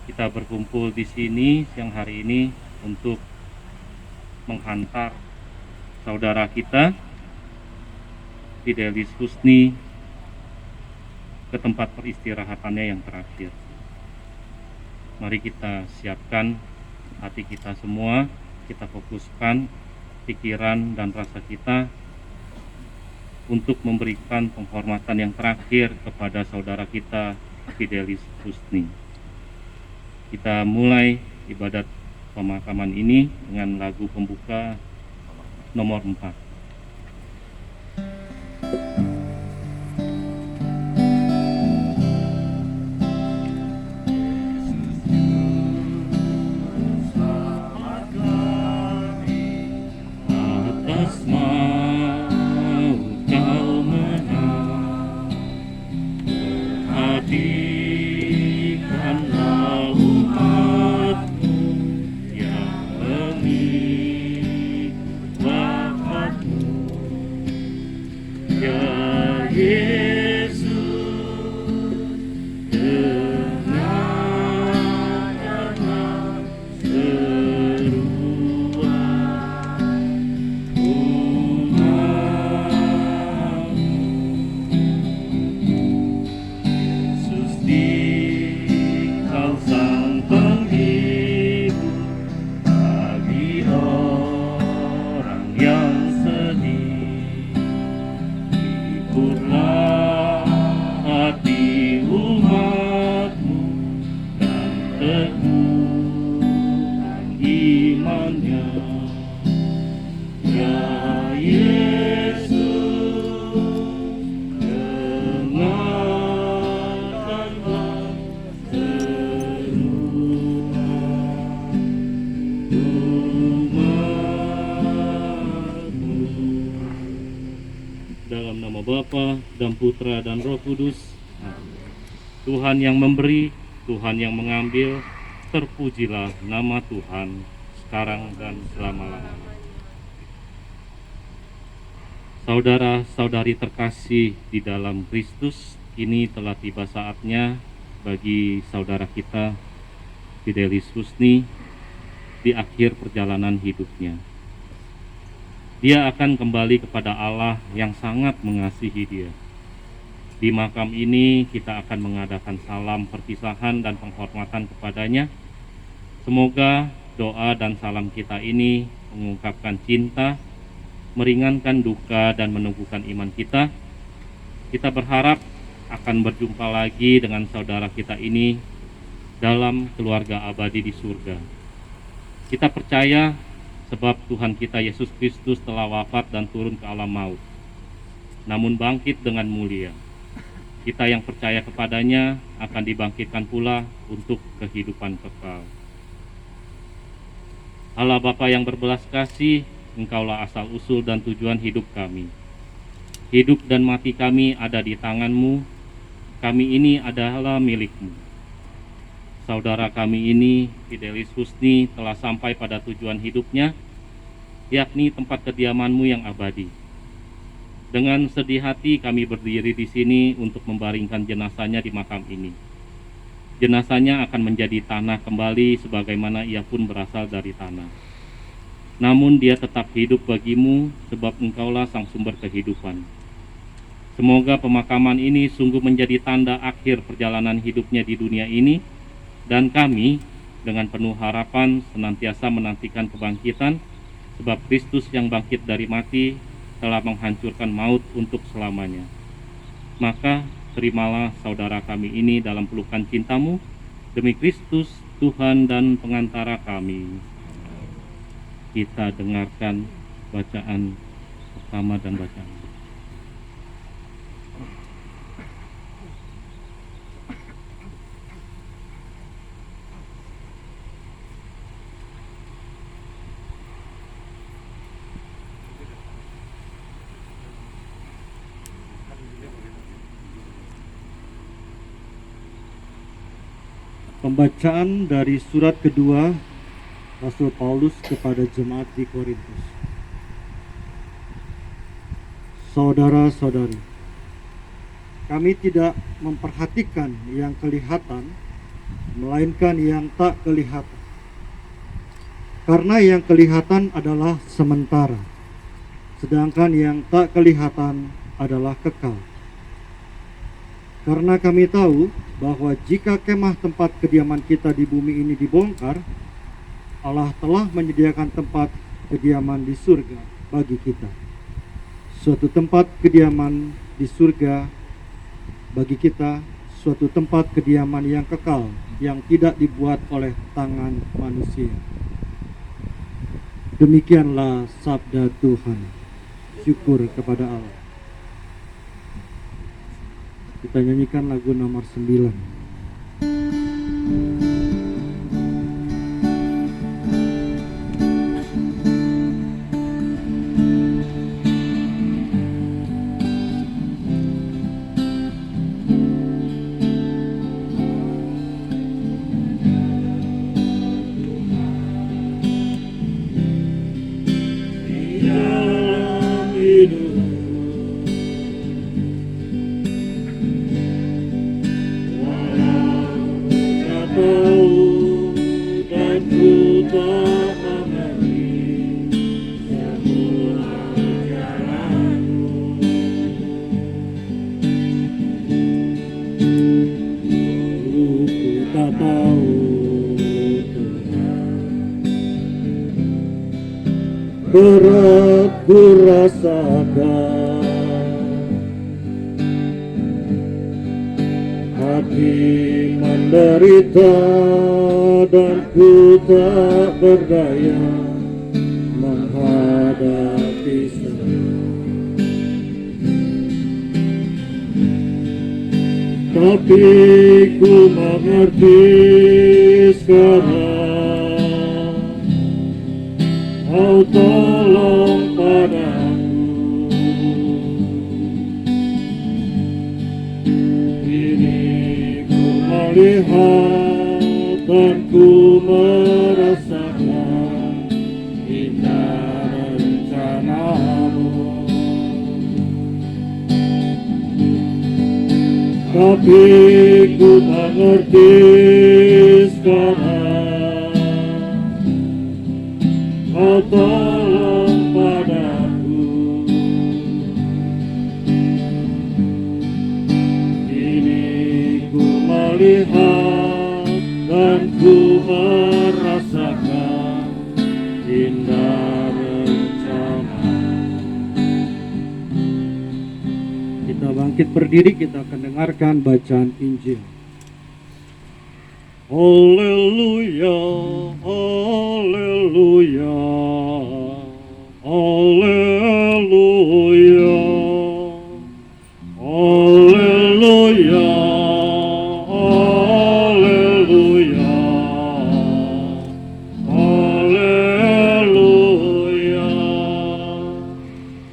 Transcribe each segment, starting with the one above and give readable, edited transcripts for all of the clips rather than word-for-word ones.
Kita berkumpul di sini siang hari ini untuk menghantar saudara kita, Fidelis Husni, ke tempat peristirahatannya yang terakhir. Mari kita siapkan hati kita semua, kita fokuskan pikiran dan rasa kita untuk memberikan penghormatan yang terakhir kepada saudara kita, Fidelis Husni. Kita mulai ibadat pemakaman ini dengan lagu pembuka nomor 4. Atas mau kau menang, perhatikanlah umatmu yang mengikut wafatmu. Ya Yesus, dengarkanlah seruan umatmu. Yesus dikau sang penghibur bagi orang yang sedih. Hiburlah hati umatmu dan teguhkan imannya. Ya Yesus, dengarkanlah seruan umatmu. Dalam nama Bapa dan Putra dan Roh Kudus. Amin. Tuhan yang memberi, Tuhan yang mengambil, terpujilah nama Tuhan sekarang dan selama-lamanya. Saudara-saudari terkasih di dalam Kristus, ini telah tiba saatnya bagi saudara kita Fidelis Husni di akhir perjalanan hidupnya. Dia akan kembali kepada Allah yang sangat mengasihi dia. Di makam ini kita akan mengadakan salam perpisahan dan penghormatan kepadanya. Semoga doa dan salam kita ini mengungkapkan cinta, meringankan duka dan menumbuhkan iman kita. Kita berharap akan berjumpa lagi dengan saudara kita ini dalam keluarga abadi di surga. Kita percaya sebab Tuhan kita Yesus Kristus telah wafat dan turun ke alam maut, namun bangkit dengan mulia. Kita yang percaya kepadanya akan dibangkitkan pula untuk kehidupan kekal. Allah Bapa yang berbelas kasih, Engkaulah asal usul dan tujuan hidup kami. Hidup dan mati kami ada di tangan-Mu. Kami ini adalah milik-Mu. Saudara kami ini, Fidelis Husni, telah sampai pada tujuan hidupnya, yakni tempat kediaman-Mu yang abadi. Dengan sedih hati kami berdiri di sini untuk membaringkan jenazahnya di makam ini. Jenazahnya akan menjadi tanah kembali sebagaimana ia pun berasal dari tanah. Namun dia tetap hidup bagimu sebab Engkaulah sang sumber kehidupan. Semoga pemakaman ini sungguh menjadi tanda akhir perjalanan hidupnya di dunia ini, dan kami dengan penuh harapan senantiasa menantikan kebangkitan, sebab Kristus yang bangkit dari mati telah menghancurkan maut untuk selamanya. Maka terimalah saudara kami ini dalam pelukan cinta-Mu, demi Kristus Tuhan dan pengantara kami. Kita dengarkan bacaan pertama dan bacaan. Pembacaan dari surat kedua Rasul Paulus kepada jemaat di Korintus. Saudara-saudari, kami tidak memperhatikan yang kelihatan, melainkan yang tak kelihatan. Karena yang kelihatan adalah sementara, sedangkan yang tak kelihatan adalah kekal. Karena kami tahu bahwa jika kemah tempat kediaman kita di bumi ini dibongkar, Allah telah menyediakan tempat kediaman di surga bagi kita. Suatu tempat kediaman di surga bagi kita, suatu tempat kediaman yang kekal, yang tidak dibuat oleh tangan manusia. Demikianlah sabda Tuhan. Syukur kepada Allah. Kita nyanyikan lagu nomor 9. Berat ku rasakan, hati menderita dan ku tak berdaya menghadapi semua. Tapi ku mengerti sekarang, Kau tolong padaku. Kini ku melihat dan ku merasakan indah rencana-Mu. Tapi ku mengerti sekarang, Kau tolong padaku. Kini ku melihat dan ku merasakan indah rencana. Kita bangkit berdiri, kita akan dengarkan bacaan Injil. Haleluya, haleluya, haleluya, haleluya, haleluya, haleluya.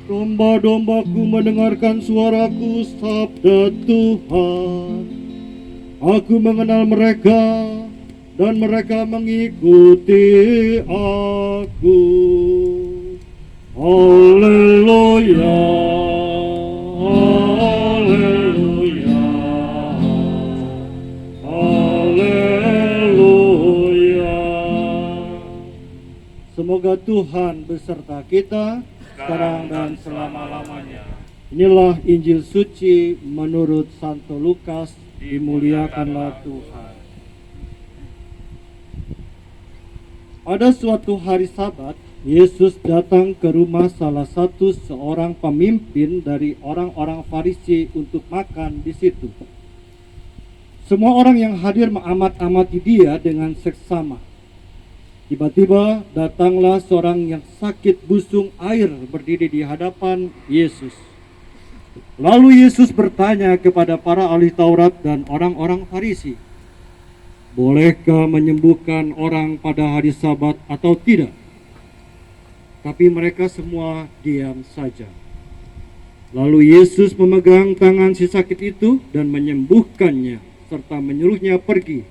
Domba-dombaku mendengarkan suaraku, sabda Tuhan. Aku mengenal mereka dan mereka mengikuti aku. Haleluya, haleluya, haleluya. Semoga Tuhan beserta kita sekarang dan selama-lamanya. Inilah Injil suci menurut Santo Lukas. Dimuliakanlah Tuhan. Pada suatu hari Sabat, Yesus datang ke rumah salah satu seorang pemimpin dari orang-orang Farisi untuk makan di situ. Semua orang yang hadir mengamat-amati dia dengan seksama. Tiba-tiba datanglah seorang yang sakit busung air berdiri di hadapan Yesus. Lalu Yesus bertanya kepada para ahli Taurat dan orang-orang Farisi, bolehkah menyembuhkan orang pada hari Sabat atau tidak? Tapi mereka semua diam saja. Lalu Yesus memegang tangan si sakit itu dan menyembuhkannya, serta menyuruhnya pergi.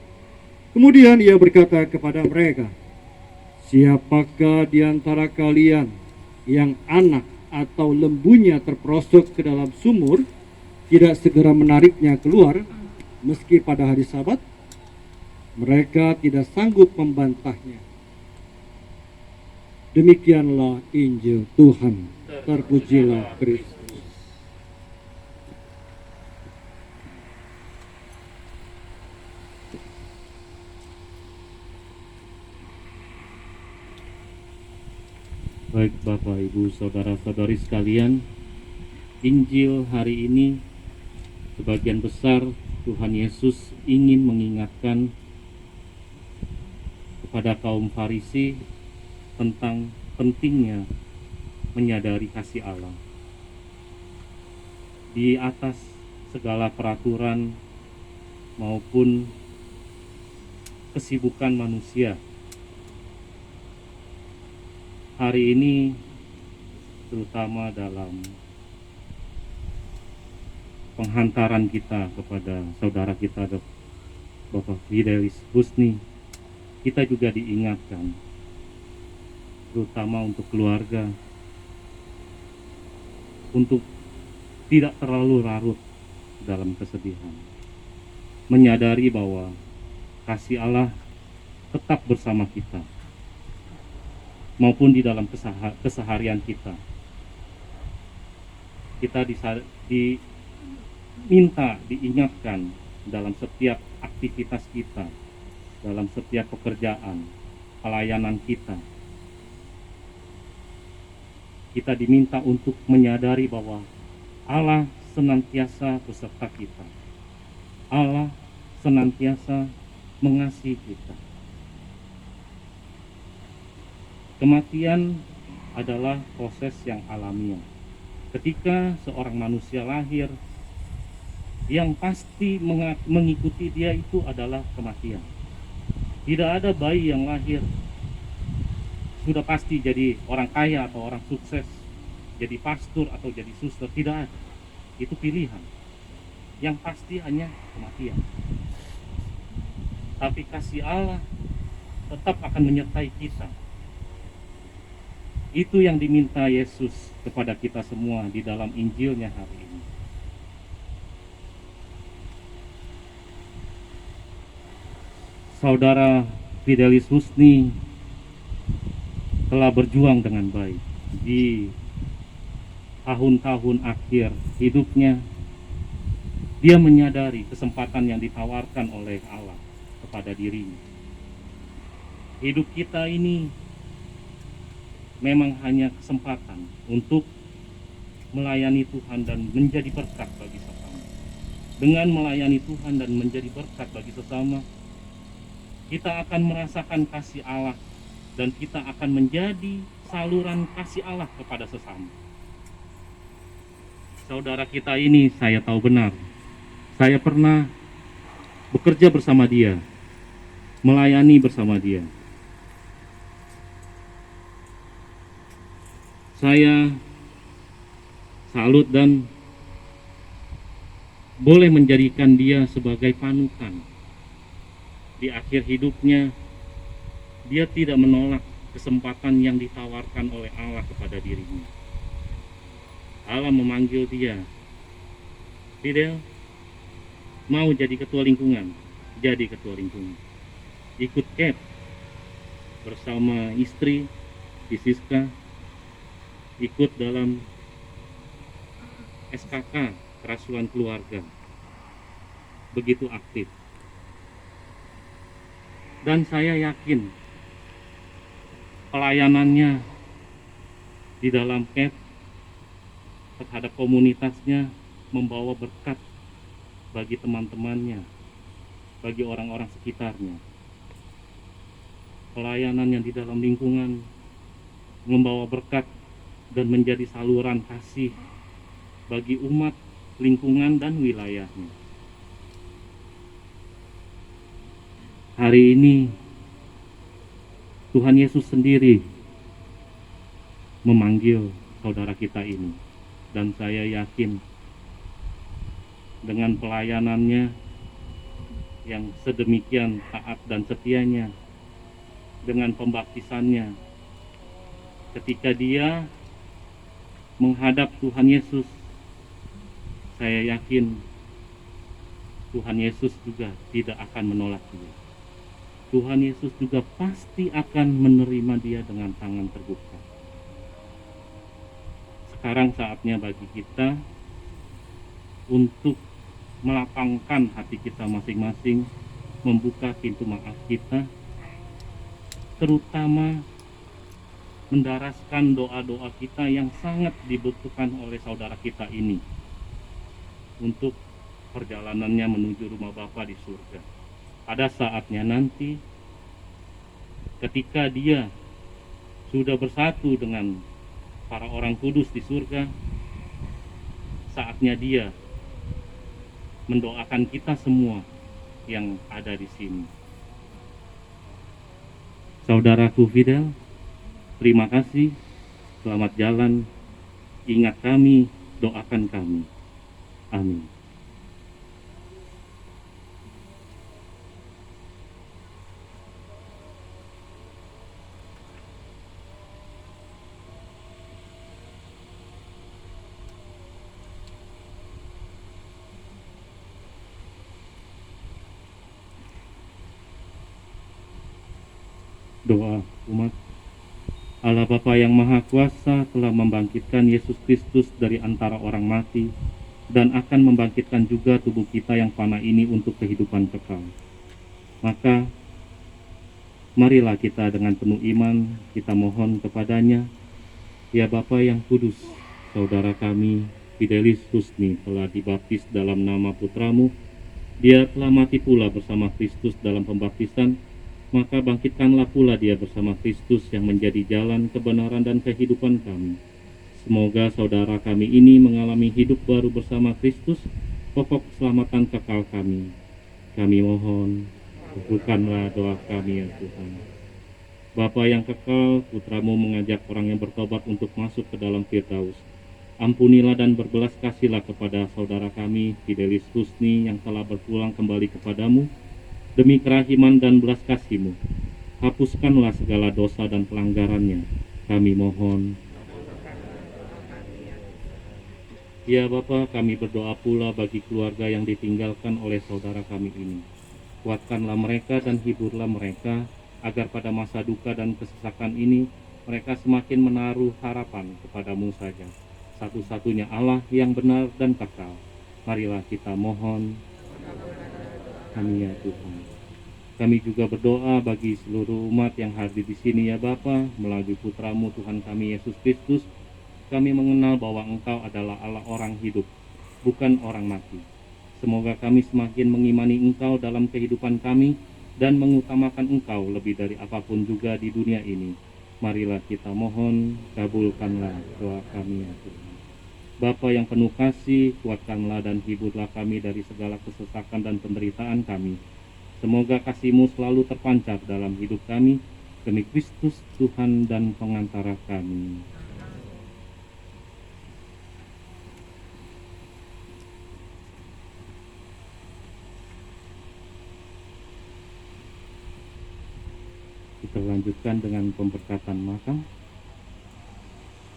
Kemudian ia berkata kepada mereka, siapakah di antara kalian yang anak atau lembunya terperosok ke dalam sumur, tidak segera menariknya keluar meski pada hari Sabat? Mereka tidak sanggup membantahnya. Demikianlah Injil Tuhan. Terpujilah Kristus. Baik Bapak, Ibu, Saudara-saudari sekalian, Injil hari ini sebagian besar Tuhan Yesus ingin mengingatkan kepada kaum Farisi tentang pentingnya menyadari kasih Allah. Di atas segala peraturan maupun kesibukan manusia, hari ini terutama dalam penghantaran kita kepada saudara kita Bapak Fidelis Husni, kita juga diingatkan terutama untuk keluarga untuk tidak terlalu larut dalam kesedihan, menyadari bahwa kasih Allah tetap bersama kita maupun di dalam keseharian kita. Kita diingatkan dalam setiap aktivitas kita, dalam setiap pekerjaan, pelayanan kita. Kita diminta untuk menyadari bahwa Allah senantiasa beserta kita. Allah senantiasa mengasihi kita. Kematian adalah proses yang alamiah. Ketika seorang manusia lahir, yang pasti mengikuti dia itu adalah kematian. Tidak ada bayi yang lahir sudah pasti jadi orang kaya atau orang sukses, jadi pastor atau jadi suster. Tidak ada. Itu pilihan. Yang pasti hanya kematian. Tapi kasih Allah tetap akan menyertai kita. Itu yang diminta Yesus kepada kita semua di dalam Injilnya hari ini. Saudara Fidelis Husni telah berjuang dengan baik di tahun-tahun akhir hidupnya. Dia menyadari kesempatan yang ditawarkan oleh Allah kepada dirinya. Hidup kita ini memang hanya kesempatan untuk melayani Tuhan dan menjadi berkat bagi sesama. Dengan melayani Tuhan dan menjadi berkat bagi sesama, kita akan merasakan kasih Allah dan kita akan menjadi saluran kasih Allah kepada sesama. Saudara kita ini saya tahu benar. Saya pernah bekerja bersama dia, melayani bersama dia. Saya salut dan boleh menjadikan dia sebagai panutan. Di akhir hidupnya, dia tidak menolak kesempatan yang ditawarkan oleh Allah kepada dirinya. Allah memanggil dia, Fidel, mau jadi ketua lingkungan? Jadi ketua lingkungan. Ikut CAP bersama istri, Siska, ikut dalam SKK Kerasuan Keluarga, begitu aktif. Dan saya yakin pelayanannya di dalam CAP terhadap komunitasnya membawa berkat bagi teman-temannya, bagi orang-orang sekitarnya. Pelayanan yang di dalam lingkungan membawa berkat dan menjadi saluran kasih bagi umat, lingkungan, dan wilayahnya. Hari ini Tuhan Yesus sendiri memanggil saudara kita ini, dan saya yakin dengan pelayanannya yang sedemikian taat dan setianya, dengan pembaptisannya, ketika dia menghadap Tuhan Yesus, saya yakin Tuhan Yesus juga tidak akan menolak dia. Tuhan Yesus juga pasti akan menerima dia dengan tangan terbuka. Sekarang saatnya bagi kita untuk melapangkan hati kita masing-masing, membuka pintu maaf kita, terutama mendaraskan doa-doa kita yang sangat dibutuhkan oleh saudara kita ini untuk perjalanannya menuju rumah Bapa di surga. Pada saatnya nanti, ketika dia sudah bersatu dengan para orang kudus di surga, saatnya dia mendoakan kita semua yang ada di sini. Saudaraku Fidel, terima kasih, selamat jalan, ingat kami, doakan kami. Amin. Doa umat. Allah Bapa yang Maha Kuasa telah membangkitkan Yesus Kristus dari antara orang mati dan akan membangkitkan juga tubuh kita yang fana ini untuk kehidupan kekal. Maka marilah kita dengan penuh iman kita mohon kepadanya, ya Bapa yang kudus, saudara kami Fidelis Husni telah dibaptis dalam nama putramu, dia telah mati pula bersama Kristus dalam pembaptisan, maka bangkitkanlah pula dia bersama Kristus yang menjadi jalan, kebenaran, dan kehidupan kami. Semoga saudara kami ini mengalami hidup baru bersama Kristus, pokok keselamatan kekal kami. Kami mohon, kabulkanlah doa kami ya Tuhan. Bapa yang kekal, putramu mengajak orang yang bertobat untuk masuk ke dalam Firdaus. Ampunilah dan berbelas kasihlah kepada saudara kami, Fidelis Husni, yang telah berpulang kembali kepadamu, demi kerahiman dan belas kasih-Mu. Hapuskanlah segala dosa dan pelanggarannya. Kami mohon. Ya Bapa, kami berdoa pula bagi keluarga yang ditinggalkan oleh saudara kami ini. Kuatkanlah mereka dan hiburlah mereka, agar pada masa duka dan kesesakan ini, mereka semakin menaruh harapan kepadamu saja, satu-satunya Allah yang benar dan kekal. Marilah kita mohon. Amin ya Tuhan. Kami juga berdoa bagi seluruh umat yang hadir di sini ya Bapa, melalui putramu Tuhan kami Yesus Kristus. Kami mengenal bahwa Engkau adalah Allah orang hidup, bukan orang mati. Semoga kami semakin mengimani Engkau dalam kehidupan kami dan mengutamakan Engkau lebih dari apapun juga di dunia ini. Marilah kita mohon, kabulkanlah doa kami ya Tuhan. Bapa yang penuh kasih, kuatkanlah dan hiburlah kami dari segala kesesakan dan penderitaan kami. Semoga kasih-Mu selalu terpancar dalam hidup kami, demi Kristus Tuhan dan pengantara kami. Kita lanjutkan dengan pemberkatan makam.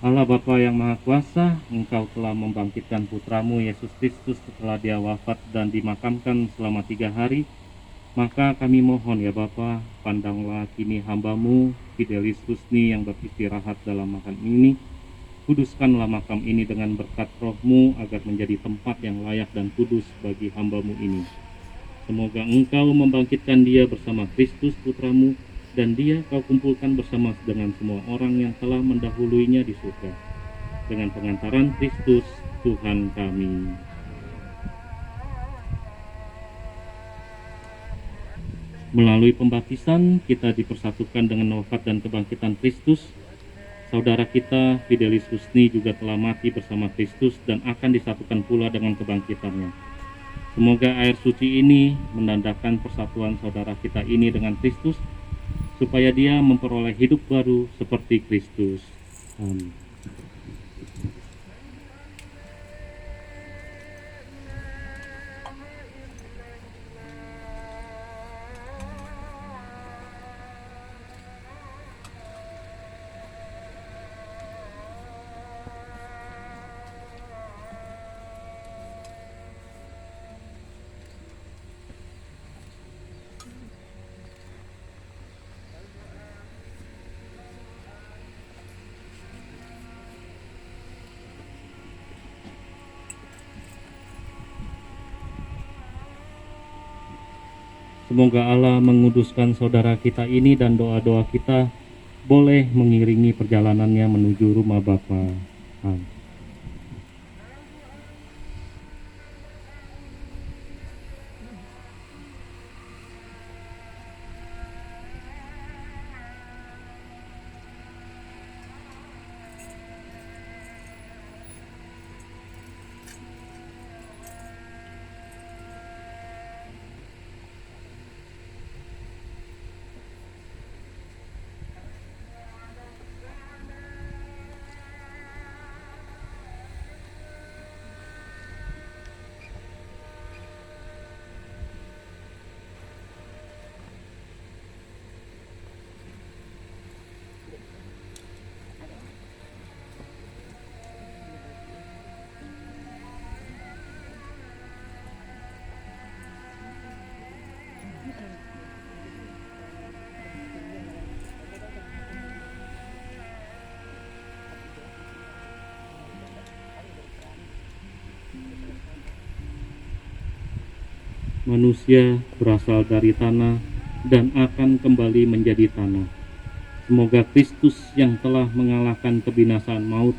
Allah Bapa yang Maha Kuasa, Engkau telah membangkitkan putramu Yesus Kristus setelah dia wafat dan dimakamkan selama 3 hari. Maka kami mohon ya Bapa, pandanglah kini hamba-Mu Fidelis Husni yang beristirahat dalam makam ini. Kuduskanlah makam ini dengan berkat Roh-Mu agar menjadi tempat yang layak dan kudus bagi hamba-Mu ini. Semoga Engkau membangkitkan dia bersama Kristus putramu, dan dia Kau kumpulkan bersama dengan semua orang yang telah mendahuluinya di surga, dengan pengantaran Kristus Tuhan kami. Melalui pembaptisan kita dipersatukan dengan wafat dan kebangkitan Kristus. Saudara kita Fidelis Husni juga telah mati bersama Kristus dan akan disatukan pula dengan kebangkitannya. Semoga air suci ini menandakan persatuan saudara kita ini dengan Kristus, supaya dia memperoleh hidup baru seperti Kristus. Amin. Semoga Allah menguduskan saudara kita ini dan doa-doa kita boleh mengiringi perjalanannya menuju rumah Bapa. Amin. Manusia berasal dari tanah dan akan kembali menjadi tanah. Semoga Kristus yang telah mengalahkan kebinasaan maut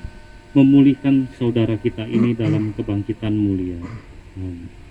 memulihkan saudara kita ini dalam kebangkitan mulia. Amin.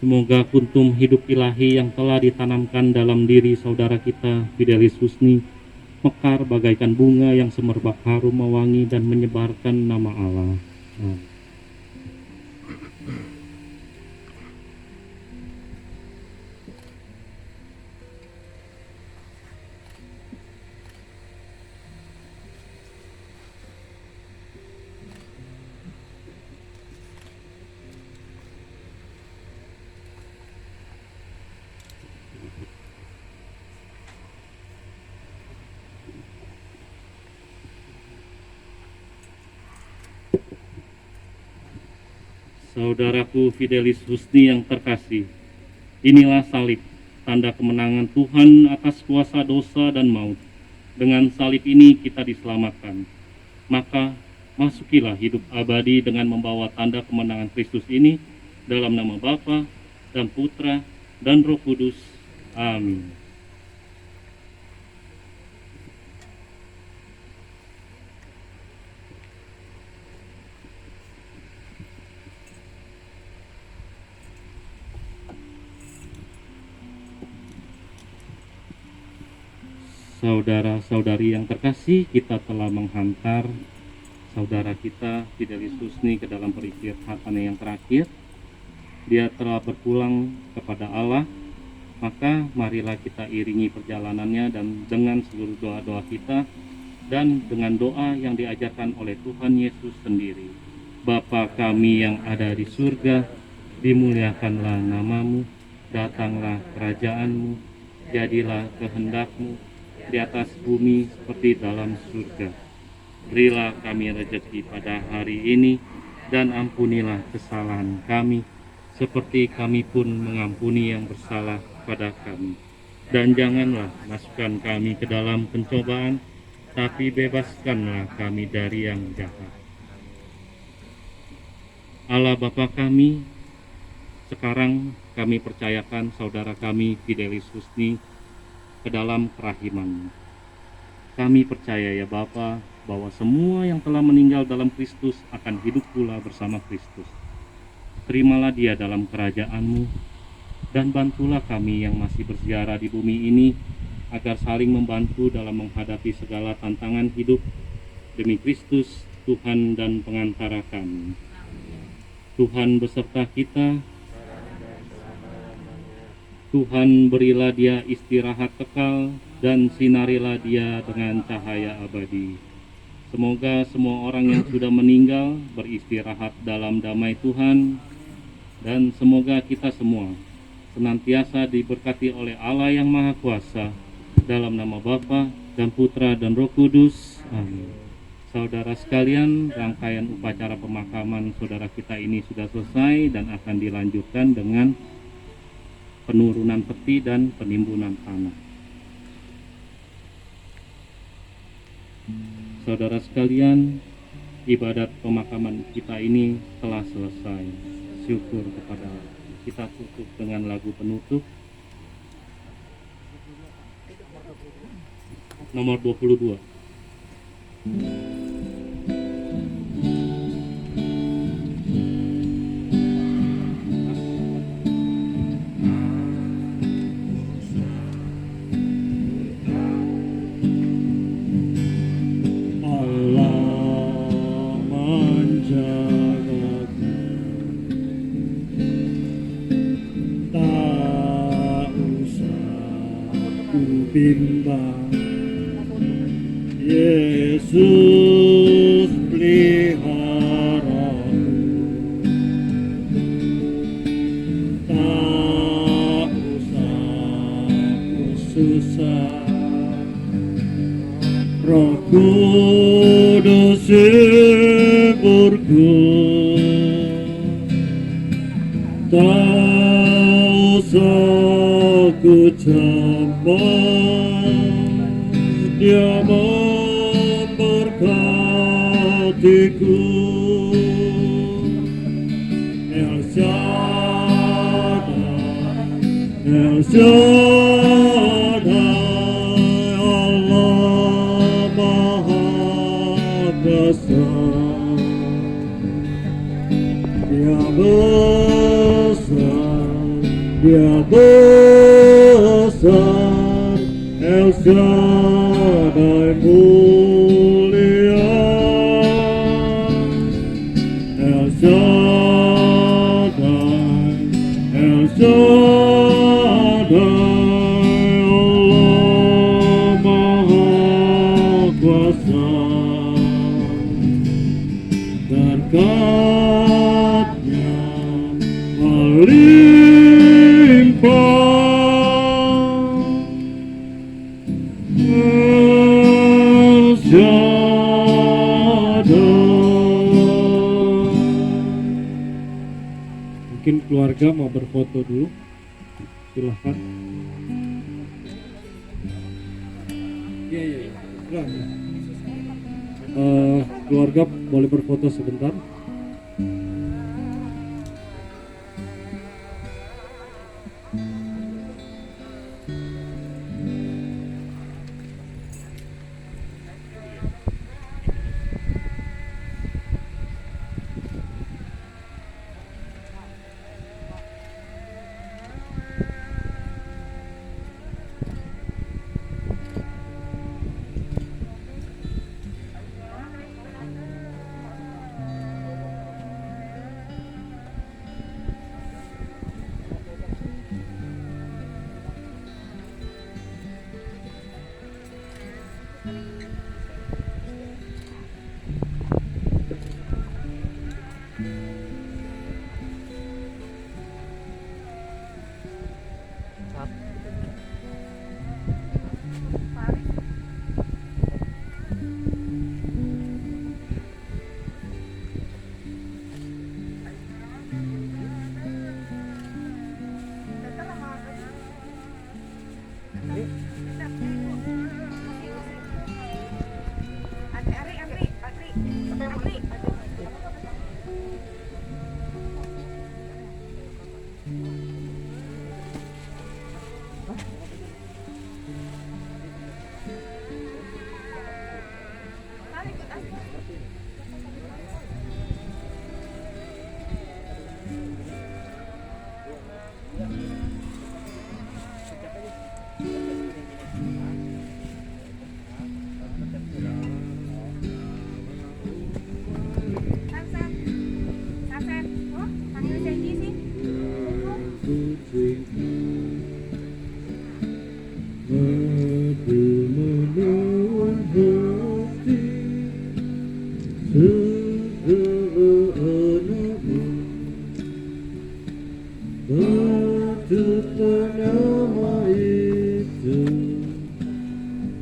Semoga kuntum hidup ilahi yang telah ditanamkan dalam diri saudara kita, Fidelis Husni, mekar bagaikan bunga yang semerbak harum mewangi dan menyebarkan nama Allah. Amin. Saudaraku Fidelis Husni yang terkasih, inilah salib, tanda kemenangan Tuhan atas kuasa dosa dan maut. Dengan salib ini kita diselamatkan. Maka masukilah hidup abadi dengan membawa tanda kemenangan Kristus ini dalam nama Bapa dan Putra dan Roh Kudus. Amin. Saudara-saudari yang terkasih, kita telah menghantar saudara kita Fidelis Husni ke dalam peristirahatan yang terakhir. Dia telah berpulang kepada Allah. Maka marilah kita iringi perjalanannya dan dengan seluruh doa-doa kita dan dengan doa yang diajarkan oleh Tuhan Yesus sendiri. Bapa kami yang ada di surga, dimuliakanlah namamu, datanglah kerajaanmu, jadilah kehendakmu di atas bumi seperti dalam surga. Berilah kami rezeki pada hari ini, dan ampunilah kesalahan kami, seperti kami pun mengampuni yang bersalah pada kami. Dan janganlah masukkan kami ke dalam pencobaan, tapi bebaskanlah kami dari yang jahat. Allah Bapa kami, sekarang kami percayakan saudara kami Fidelis Husni ke dalam kerahiman. Kami percaya ya Bapa, bahwa semua yang telah meninggal dalam Kristus akan hidup pula bersama Kristus. Terimalah dia dalam kerajaan-Mu, dan bantulah kami yang masih berziarah di bumi ini, agar saling membantu dalam menghadapi segala tantangan hidup, demi Kristus, Tuhan dan pengantara kami. Tuhan beserta kita. Tuhan berilah dia istirahat kekal dan sinarilah dia dengan cahaya abadi. Semoga semua orang yang sudah meninggal beristirahat dalam damai Tuhan, dan semoga kita semua senantiasa diberkati oleh Allah yang Maha Kuasa, dalam nama Bapa dan Putra dan Roh Kudus. Amin. Saudara sekalian, rangkaian upacara pemakaman saudara kita ini sudah selesai dan akan dilanjutkan dengan penurunan peti dan penimbunan tanah. Saudara sekalian, ibadat pemakaman kita ini telah selesai. Syukur kepada Allah. Kita tutup dengan lagu penutup nomor 22. Bimbang Yesus peliharaku, tak usah ku susah, Roh Kudus hiburku, tak usah ku campur, Dia memberkatiku. El Shaddai, El Shaddai, Allah Maha Kuasa. Dia besar, Dia besar, El Shaddai mulia, El Shaddai, El Shaddai, Allah Maha Kuasa. Berkatnya melimpah, mungkin keluarga mau berfoto dulu, silahkan. Iya. Keluarga boleh berfoto sebentar.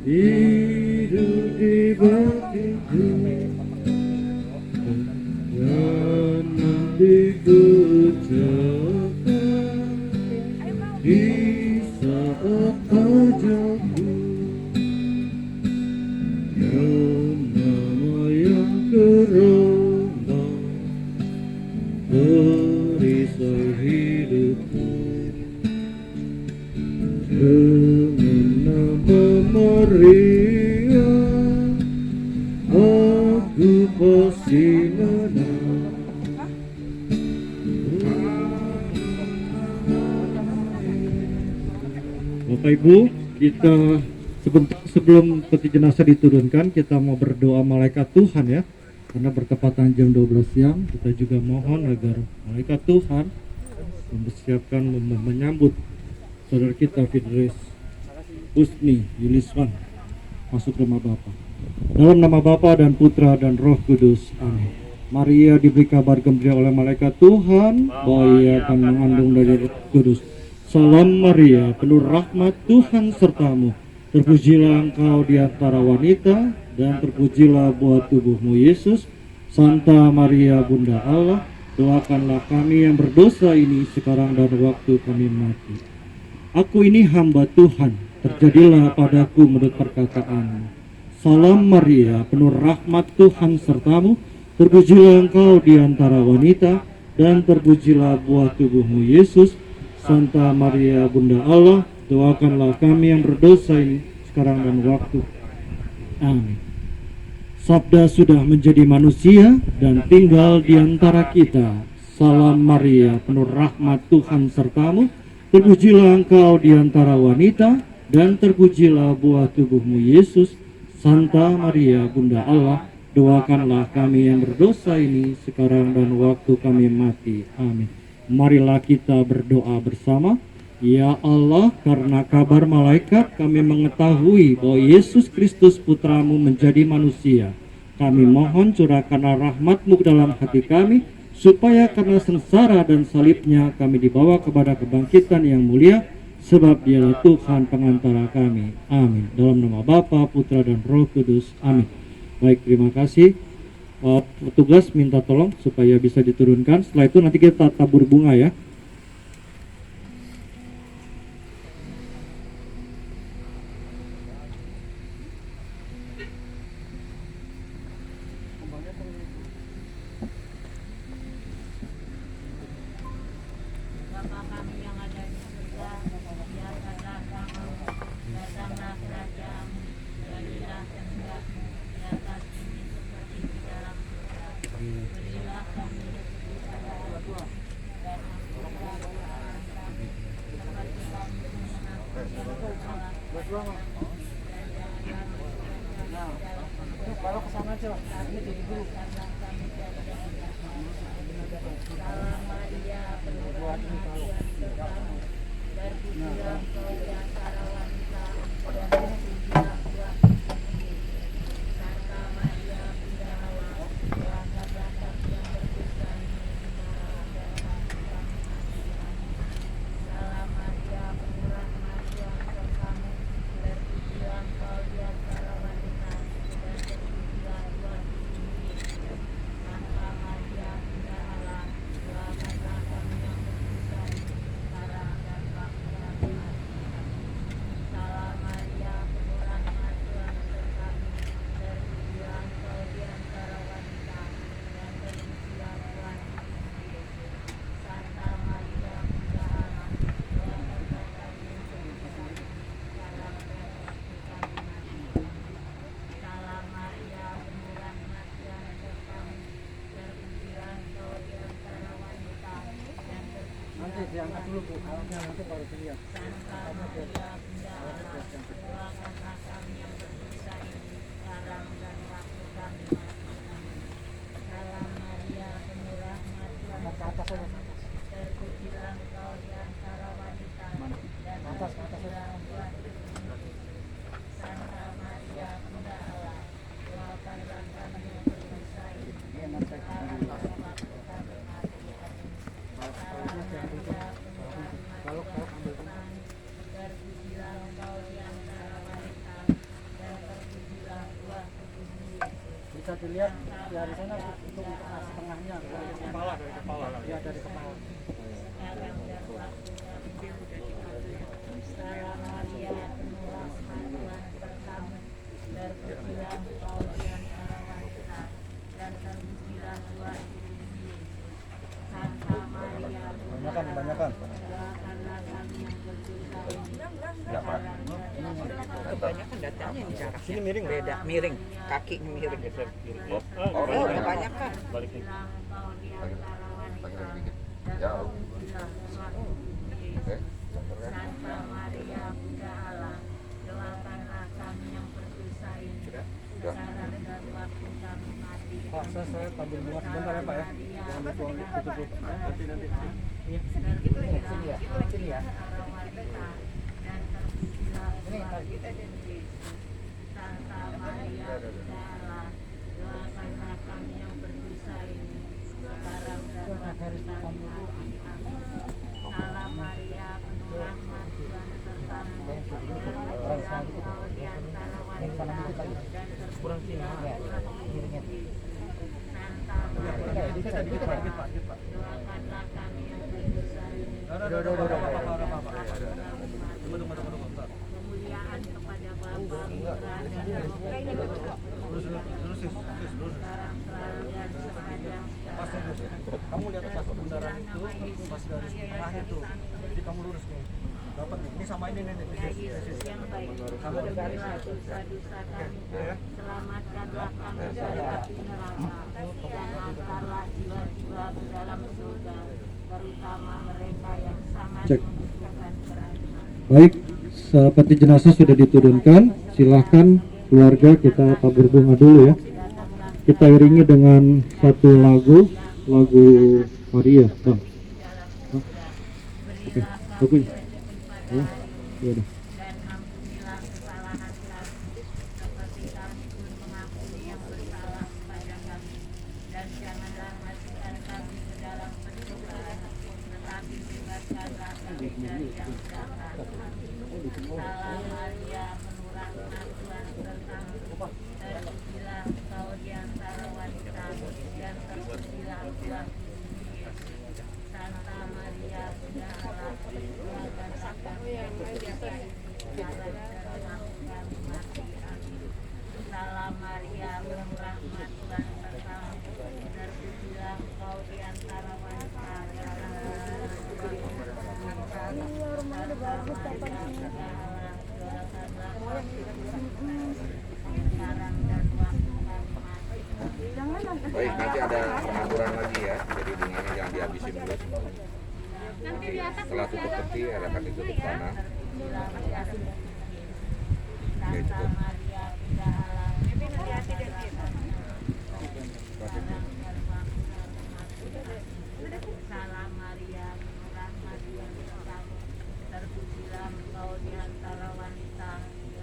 hidup di batinku, dan nanti ku ucapkan di saat ajalku, yang nama yang kerendam perisai hidupku. Dengan nama Maria, aku pasti menang. Bapak Ibu, kita sebentar sebelum peti jenazah diturunkan, kita mau berdoa malaikat Tuhan ya. Karena bertepatan jam 12 siang, kita juga mohon agar malaikat Tuhan mempersiapkan menyambut saudara kita Fidris Husni Yuliswan masuk rumah Bapa. Dalam nama Bapa dan Putra dan Roh Kudus. Amin. Maria diberi kabar gembira oleh malaikat Tuhan bahwa ia akan mengandung dari Roh Kudus. Salam Maria, penuh rahmat, Tuhan sertamu. Terpujilah engkau di antara wanita, dan terpujilah buah tubuhmu Yesus. Santa Maria Bunda Allah, doakanlah kami yang berdosa ini sekarang dan waktu kami mati. Aku ini hamba Tuhan, terjadilah padaku menurut perkataanmu. Salam Maria, penuh rahmat, Tuhan sertamu. Terpujilah engkau di antara wanita, dan terpujilah buah tubuhmu Yesus. Santa Maria Bunda Allah, doakanlah kami yang berdosa ini sekarang dan waktu. Amin. Sabda sudah menjadi manusia dan tinggal di antara kita. Salam Maria, penuh rahmat, Tuhan sertamu. Terpujilah engkau di antara wanita, dan terpujilah buah tubuhmu Yesus. Santa Maria Bunda Allah, doakanlah kami yang berdosa ini sekarang dan waktu kami mati. Amin. Marilah kita berdoa bersama. Ya Allah, karena kabar malaikat kami mengetahui bahwa Yesus Kristus Putramu menjadi manusia. Kami mohon curahkanlah rahmat-Mu ke dalam hati kami, supaya karena sengsara dan salibnya kami dibawa kepada kebangkitan yang mulia, sebab Dialah Tuhan pengantara kami. Amin. Dalam nama Bapa, Putra dan Roh Kudus. Amin. Baik, terima kasih. Petugas minta tolong supaya bisa diturunkan. Setelah itu nanti kita tabur bunga ya. Bapa kami yang ada di surga, biarkanlah namamu, datanglah kerajaanmu, jadilah kehendakmu di atas bumi seperti di dalam surga. Berilah kami rezeki pada hari ini, dan ampunilah kesalahan kami, seperti kami mengampuni yang bersalah kepada kami. Dan janganlah masukkan kami dalam pencobaan, tapi bebaskanlah kami dari yang jahat. Salam Maria, penuh rahmat, Tuhan sertamu. Terpujilah engkau di antara wanita, dan terpujilah buah tubuhmu Yesus. Santa Maria Bunda Allah, doakanlah kami yang berdosa ini sekarang dan waktu kami mati. Amin. Salam Maria, penuh rahmat, Tuhan sertamu. Terpujilah engkau di antara wanita, dan terpujilah buah tubuhmu Yesus. Santa Maria Bunda Allah, doakanlah kami yang berdosa ini sekarang dan waktu kami mati. Amin. Salam Maria, penuh rahmat, Tuhan sertamu. Terpujilah engkau di antara wanita, dan terpujilah buah tubuhmu Yesus. Santa Maria Bunda Allah, doakanlah kami yang berdosa ini sekarang dan waktu kami mati. Amin. Salam Maria, penuh rahmat, Tuhan sertamu. Terpujilah engkau di antara wanita, dan terpujilah buah tubuhmu Yesus. Santa Maria Bunda Allah, doakanlah kami yang berdosa ini sekarang dan waktu kami mati. Amin. Salam Maria, penuh rahmat, Tuhan sertamu. Terpujilah engkau di antara wanita, dan terpujilah buah tubuhmu Yesus. Santa Maria Bunda Allah, doakanlah kami yang berdosa ini sekarang dan waktu kami mati. Amin. Salam Maria, penuh rahmat, Tuhan sertamu. Terpujilah engkau di antara wanita, bisa dilihat dari sana untuk nasi tengahnya dari kepala ya dari kepala. Salam Maria, penuh rahmat Tuhan sertamu, terpujilah engkau di antara wanita, dan terpujilah buah tubuhmu Yesus. Santa Maria, Bunda Allah, doakanlah kami yang berdosa ini, sekarang dan Kebanyakan datanya yang jarak Sini miring nggak? beda, miring, kakinya miring. Oh, Kebanyakan. balikin. engkau di antara wanita, dan Ya. terpujilah buah tubuhmu Yesus. Santa Maria, Bunda Allah, doakanlah kami yang berdosa ini, sekarang dan waktu kami mati. Pak, saya tampil bunga sebentar ya Pak ya. Jangan dituang tutup dulu. Nanti. Iya. Sini ya. Sini ya. Dan terpujilah buah tubuhmu Yesus. Santa Maria, Bunda Allah, doakanlah kami yang berdosa ini, sekarang dan waktu kami mati. Amin. Salam Maria, penuh rahmat Tuhan sertamu, terpujilah engkau di antara wanita, dan terpujilah buah tubuhmu Yesus. Santa Maria, doakanlah kami yang berdosa ini, kemuliaan kepada Bapa, Putra, dan Roh Kudus, sekarang selalu dan sepanjang sekarang. Kamu lihat atas kebenaran itu pas dari tengah itu. Jadi kamu lurus nih. Dapat nih. Ini sama ini nih. Ya Yesus yang baik, ampunilah dosa-dosa kami, selamatkanlah kami dari api neraka, dan angkatlah jiwa-jiwa ke dalam surga, terutama mereka yang sangat Cek. membutuhkan kerahiman. Baik, peti jenazah sudah diturunkan. Silahkan keluarga kita tabur bunga dulu ya. Kita iringi dengan satu lagu Maria. Bang. Oke, bagus. Ya, ya udah. Dan ampunilah kesalahan kami, seperti kami pun mengampuni yang bersalah kepada kami. Dan janganlah masukkan kami ke dalam pencobaan, tetapi bebaskanlah kami dari yang jahat. Salam Maria, penuh rahmat Tuhan sertamu, terpujilah engkau di antara wanita, dan terpujilah buah tubuhmu Yesus. Santa Maria, Bunda Allah, doakanlah kami yang berdosa ini, sekarang dan waktu kami mati. Amin. Salam Maria, penuh rahmat Tuhan sertamu, terpujilah engkau di antara wanita, dan terpujilah buah tubuhmu Yesus. Santa Maria, Bunda Allah, doakanlah kami yang berdosa ini, sekarang dan waktu kami mati. Baik, nanti ada pengaturan lagi ya. Jadi bunganya jangan dihabisin dulu. Nanti setelah tutup peti akan ditutup tanah. Santa Maria, Bunda Allah, Salam Maria, penuh rahmat Tuhan sertamu, terpujilah engkau di antara wanita,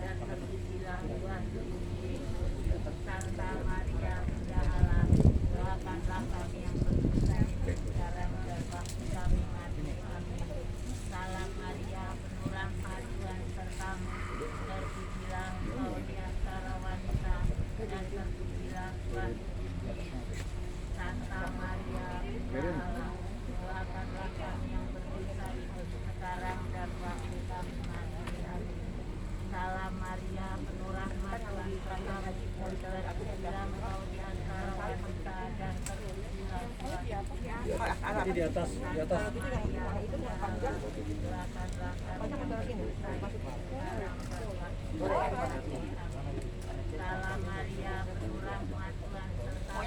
dan terpujilah buah tubuhmu Yesus. Santa Maria, Bunda Allah, doakanlah kami yang berdosa ini, sekarang dan waktu kami mati. Amin. Salam Maria, penuh rahmat Tuhan sertamu, terpujilah engkau di antara wanita, dan terpujilah buah tubuhmu Yesus. Santa Maria, Bunda Allah, doakanlah kami yang berdosa ini, sekarang dan waktu kami mati. Amin. Salam Maria, penuh rahmat Tuhan sertamu, terpujilah engkau di antara wanita, dan terpujilah buah tubuhmu Yesus. Nanti di atas. Doakanlah kami yang berdosa ini, sekarang dan waktu kami mati. Amin. Salam Maria, penuh rahmat Tuhan sertamu,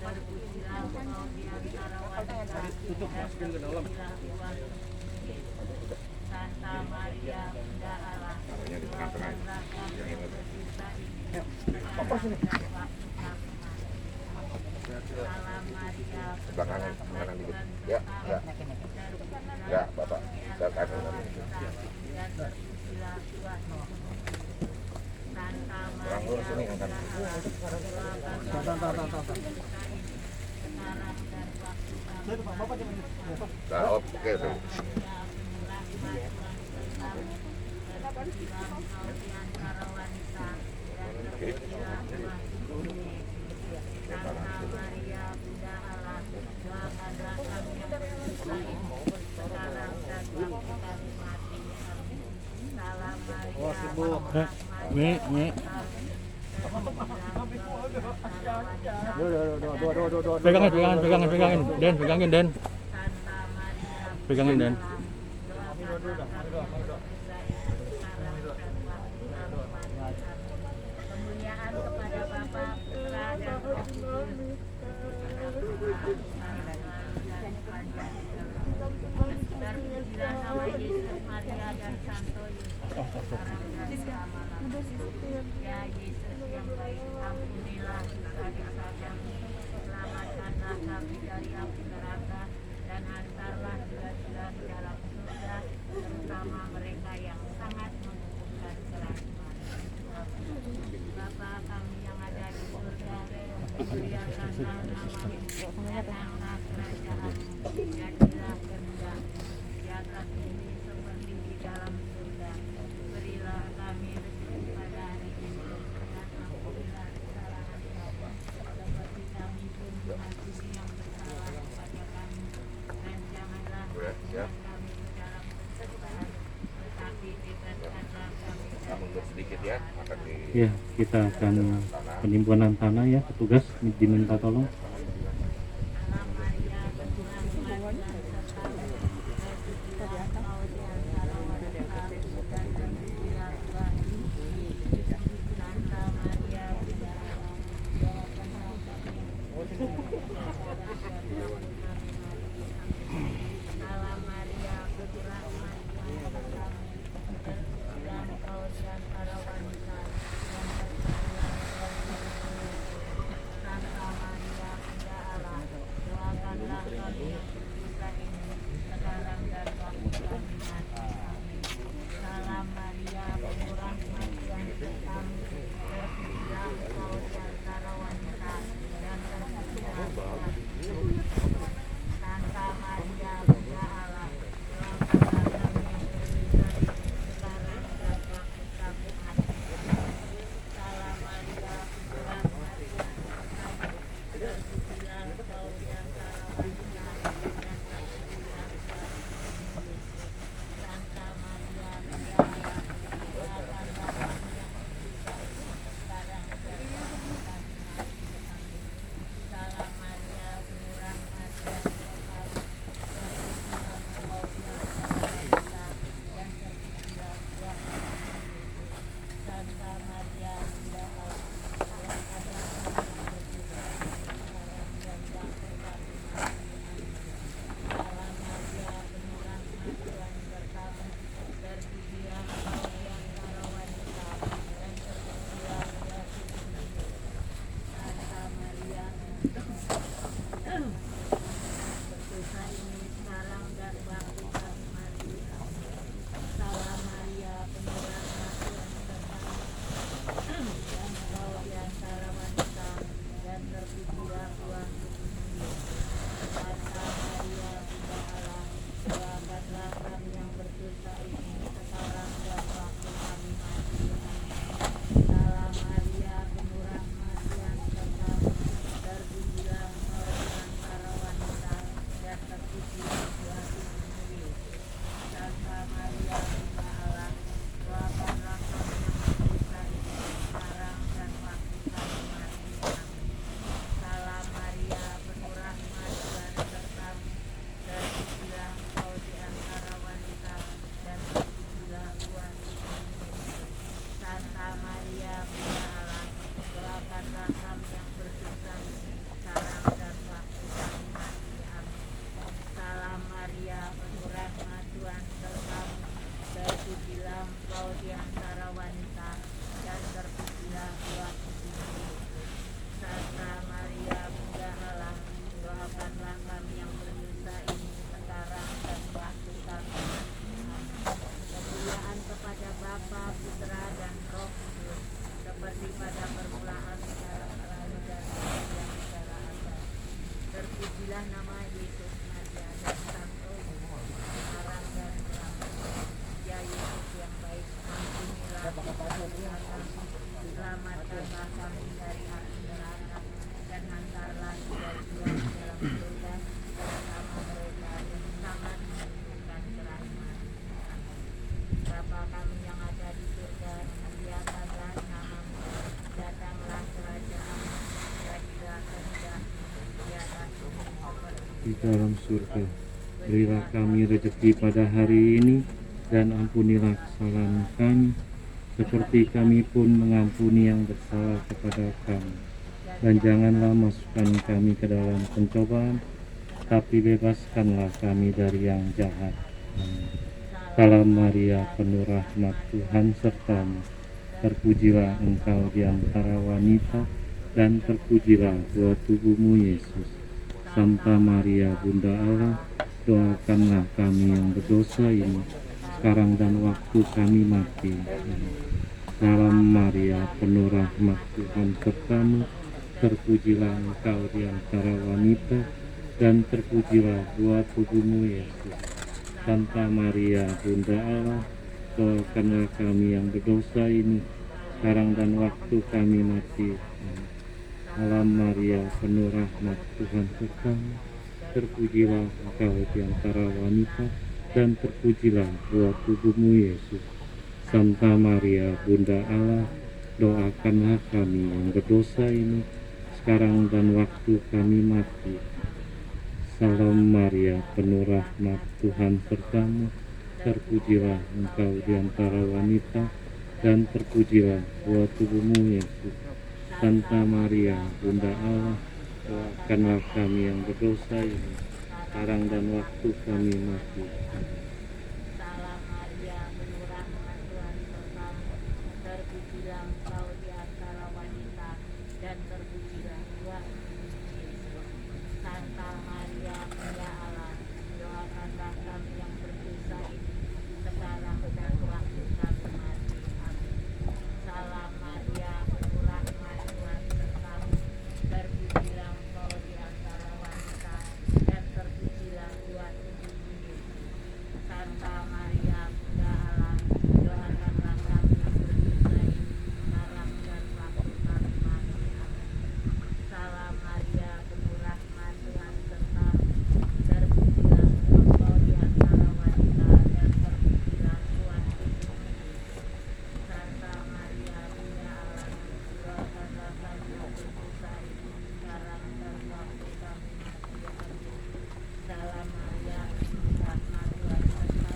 terpujilah engkau di antara wanita, dan terpujilah buah tubuhmu Yesus. Santa Maria, Bunda Allah, doakanlah kami yang berdosa ini, sekarang dan waktu kami mati. Salam Maria, penuh Sebelah kanan, rahmat kanan dikit. Tuhan Ya, sertamu, ya. terpujilah Ya, engkau Bapak. di Sebelah antara kanan. wanita, dan terpujilah buah tubuhmu Yesus. Santa Orang Maria, lurus ini Bunda angkat. Allah, doakanlah kami yang berdosa ini, sekarang dan waktu kami mati. Nah, oke tuh. dalam hidup. Maria, Bunda Allah, doakanlah kami yang berdosa ini, sekarang dan waktu kami mati. Amin. Salam Maria, Pegangin, Den, pegangin, Den. Pegangin, Den. Kemuliaan kepada Bapa, Putra, dan Roh Kudus. Terpujilah nama Yesus, Maria, dan Santo Yusuf, sekarang dan selama-lamanya. Ya Yesus yang baik, ampunilah dosa-dosa kami, selamatkanlah kami dari api neraka, dan hantarlah jiwa-jiwa ke dalam surga, terutama mereka yang sangat membutuhkan kerahiman. Bapa kami yang ada di surga, dimuliakanlah namamu, datanglah kerajaanmu, jadilah kehendakmu di atas bumi seperti di dalam surga. Berilah kami rezeki pada hari ini, dan ampunilah kesalahan kami, seperti kami pun mengampuni yang bersalah kepada kami, dan janganlah Siap. kami ke dalam pencobaan, tetapi bebaskanlah kami Kita dari mundur sedikit ya, akan di Ya, kita akan penimbunan tanah ya, petugas diminta tolong. Salam Maria, bertuhan Tuhan sertamu, terpujilah engkau di antara wanita, dan terpujilah Tuhan Yesus. Santa Maria, Bunda Allah, doakanlah kami yang berdosa, sekarang dan waktu kami mati. Amin. Salam Maria, berrahmat Tuhan sertamu, terpujilah engkau di antara wanita, dan terpujilah Tuhan Yesus. Santa Maria, di dalam surga. Berilah kami rezeki pada hari ini, dan ampunilah kesalahan kami, seperti kami pun mengampuni yang bersalah kepada kami. Dan janganlah masukkan kami ke dalam pencobaan, tapi bebaskanlah kami dari yang jahat. Amin. Salam Maria, penuh rahmat, Tuhan sertamu. Terpujilah engkau di antara wanita, dan terpujilah buah tubuhmu Yesus. Santa Maria, Bunda Allah, doakanlah kami yang berdosa ini, sekarang dan waktu kami mati. Amin. Salam Maria, penuh rahmat, Tuhan sertamu. Terpujilah engkau di antara wanita, dan terpujilah buah tubuhmu Yesus. Santa Maria, Bunda Allah, doakanlah kami yang berdosa ini, sekarang dan waktu kami mati. Amin. Salam Maria, penuh rahmat, Tuhan sertamu. Terpujilah engkau di antara wanita, dan terpujilah buah tubuhmu Yesus. Santa Maria, Bunda Allah, doakanlah kami yang berdosa ini, sekarang dan waktu kami mati. Salam Maria, penuh rahmat, Tuhan sertamu. Terpujilah engkau di antara wanita, dan terpujilah buah tubuhmu Yesus. Santa Maria, Bunda Allah, doakanlah kami yang berdosa ini, sekarang dan waktu kami mati. Salam Maria, penuh rahmat, Tuhan sertamu. Terpujilah engkau di antara wanita, dan terpujilah buah tubuhmu Yesus. Santa Maria, Bunda Allah, doakanlah kami yang berdosa ini, sekarang dan waktu kami mati. Amin. Salam Maria, penuh rahmat, Tuhan sertamu. Terpujilah engkau di antara wanita, dan terpujilah buah tubuhmu Yesus. Santa Maria, Bunda Allah, doakanlah kami yang berdosa ini, sekarang dan waktu kami mati. Amin. Salam Maria, penuh rahmat, Tuhan sertamu. Terpujilah engkau di antara wanita, dan terpujilah buah tubuhmu Yesus. Santa Maria, Bunda Allah, doakanlah kami yang berdosa ini, sekarang dan waktu kami mati. Amin. Salam Maria, penuh rahmat, Tuhan sertamu.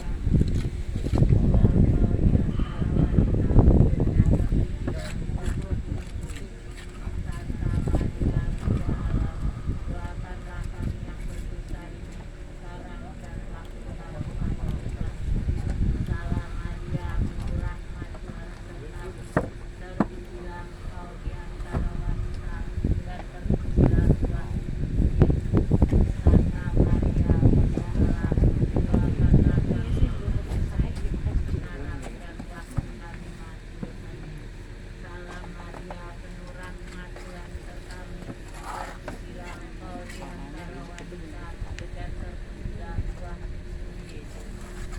Salam Maria, penuh rahmat, Tuhan sertamu. Terpujilah engkau di antara wanita, dan terpujilah buah tubuhmu Yesus.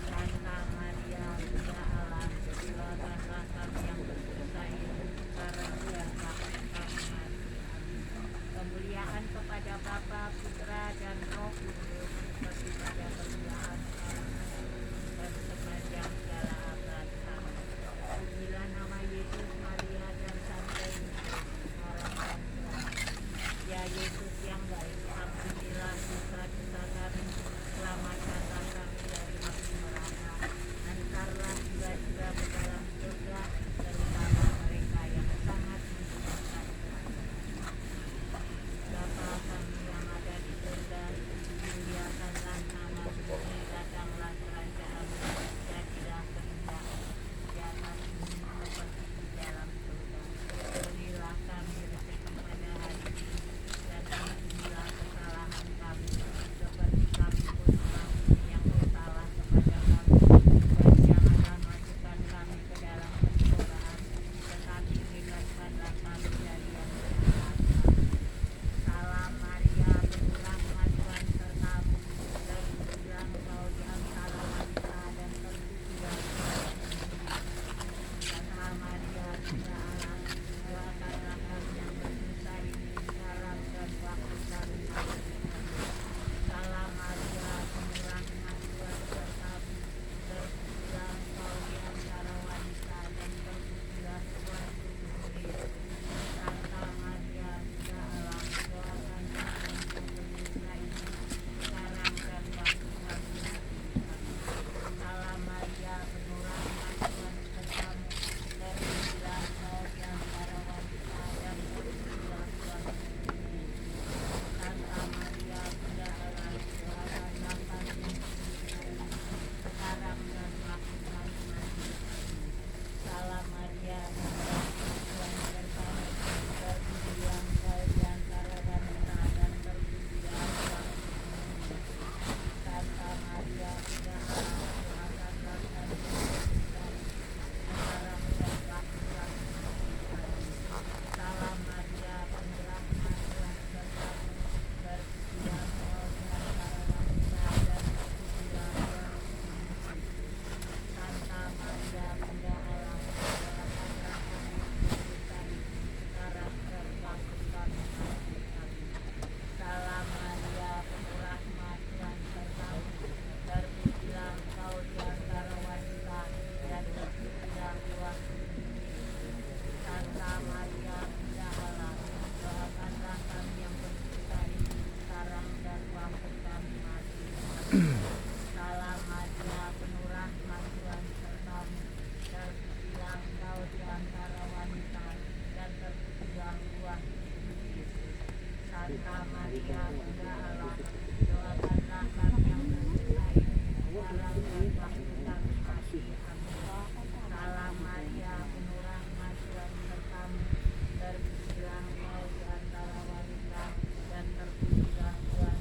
Santa Maria, Bunda Allah, doakanlah kami yang berdosa ini, sekarang dan waktu kami mati. Amin. Kemuliaan kepada Bapa, Putra, dan Roh Kudus, seperti pada permulaan, sekarang, dan sepanjang segala abad. Amin. Pujilah nama Yesus, Maria, dan Santa Yusuf, sekarang dan selamanya. Ya Yesus yang baik, ampunilah dosa-dosa kami, selamatkanlah kami dari api neraka, antarlah jiwa-jiwa ke dalam surga, terutama mereka yang sangat membutuhkan. Bapa kami yang ada di Santa Maria Bunda Allah, doakanlah kami yang berdosa ini sekarang dan waktu kami mati. Amin. Salam Maria, penuh rahmat, Tuhan sertamu, terpujilah engkau di antara wanita, dan terpujilah Tuhan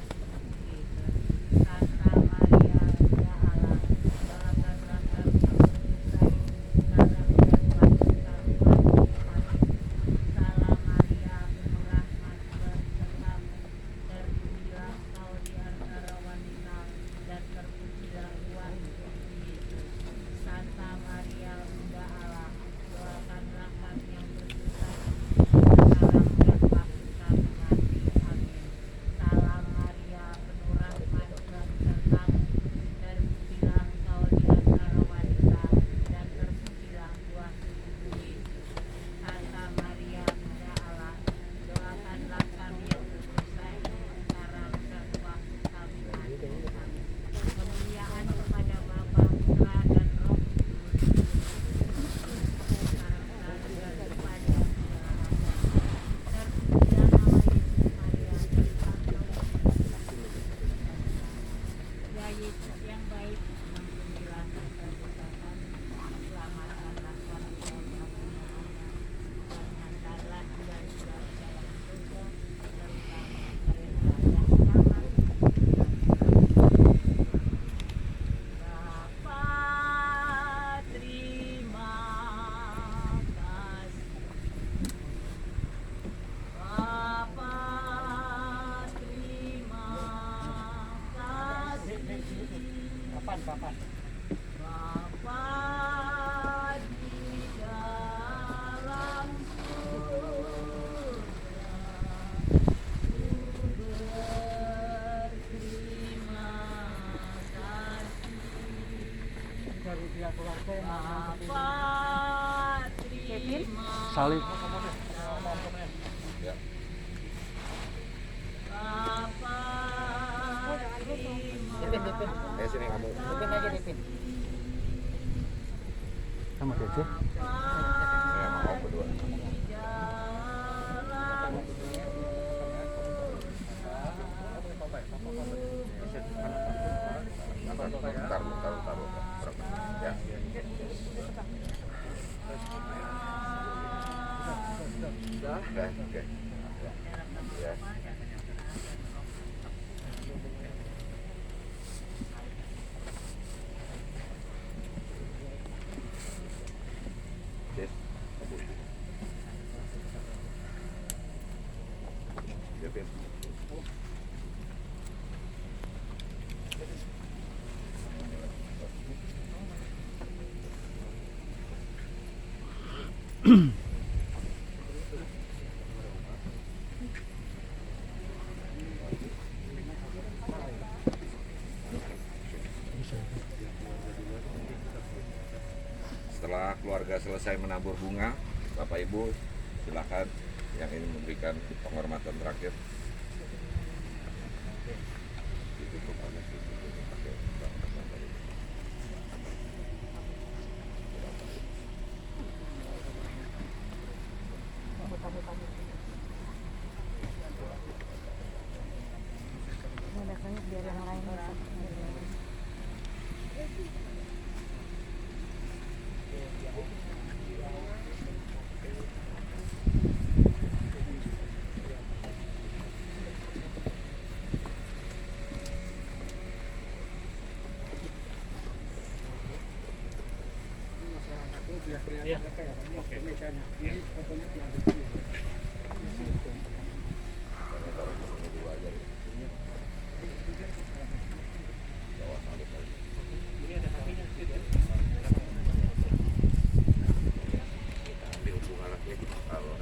Yesus. Santa Maria Bunda Allah, doakanlah kami yang berdosa ini sekarang dan waktu kami mati. Amin. Salam Maria, penuh rahmat, Tuhan sertamu, terpujilah engkau di antara wanita, dan terpujilah Tuhan Yesus. Santa Maria Bunda Allah, doakanlah kami yang berdosa ini sekarang dan waktu kami mati. Amin. Salam Maria, penuh rahmat, Tuhan sertamu, terpujilah engkau di antara wanita, dan terpujilah buah tubuhmu Yesus. Santa Maria Bunda Allah, doakanlah kami yang berdosa ini sekarang dan waktu kami mati. Amin. Kemuliaan kepada Bapa, Putra, dan Roh Kudus, sekarang dan kepada terpujilah nama Yesus Maria, ya Yesus yang baik, ampunilah dosa kami, selamatkanlah kami dari api neraka, dan hantarlah jiwa-jiwa ke dalam surga, terutama mereka yang sangat Bapa, terima kasih. Bapa, terima kasih. Bapa di dalam surga, berterima kasih. Bapa, terima Salib. Ya. Bapa, terima Sini kamu. Sama Kece. Saya mau berdua. Taruh. Ya. Sudah, oke. Ya. Yes. Siapin. Setelah keluarga selesai menabur bunga, Bapak Ibu silakan yang ingin memberikan penghormatan terakhir. Ditutup aja sih, pakai penghormatan tadi. biar yang lain bisa. Ambil bunga lagi kalau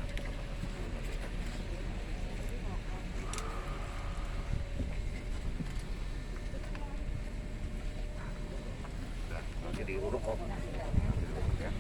nanti diuruk kok. Ya.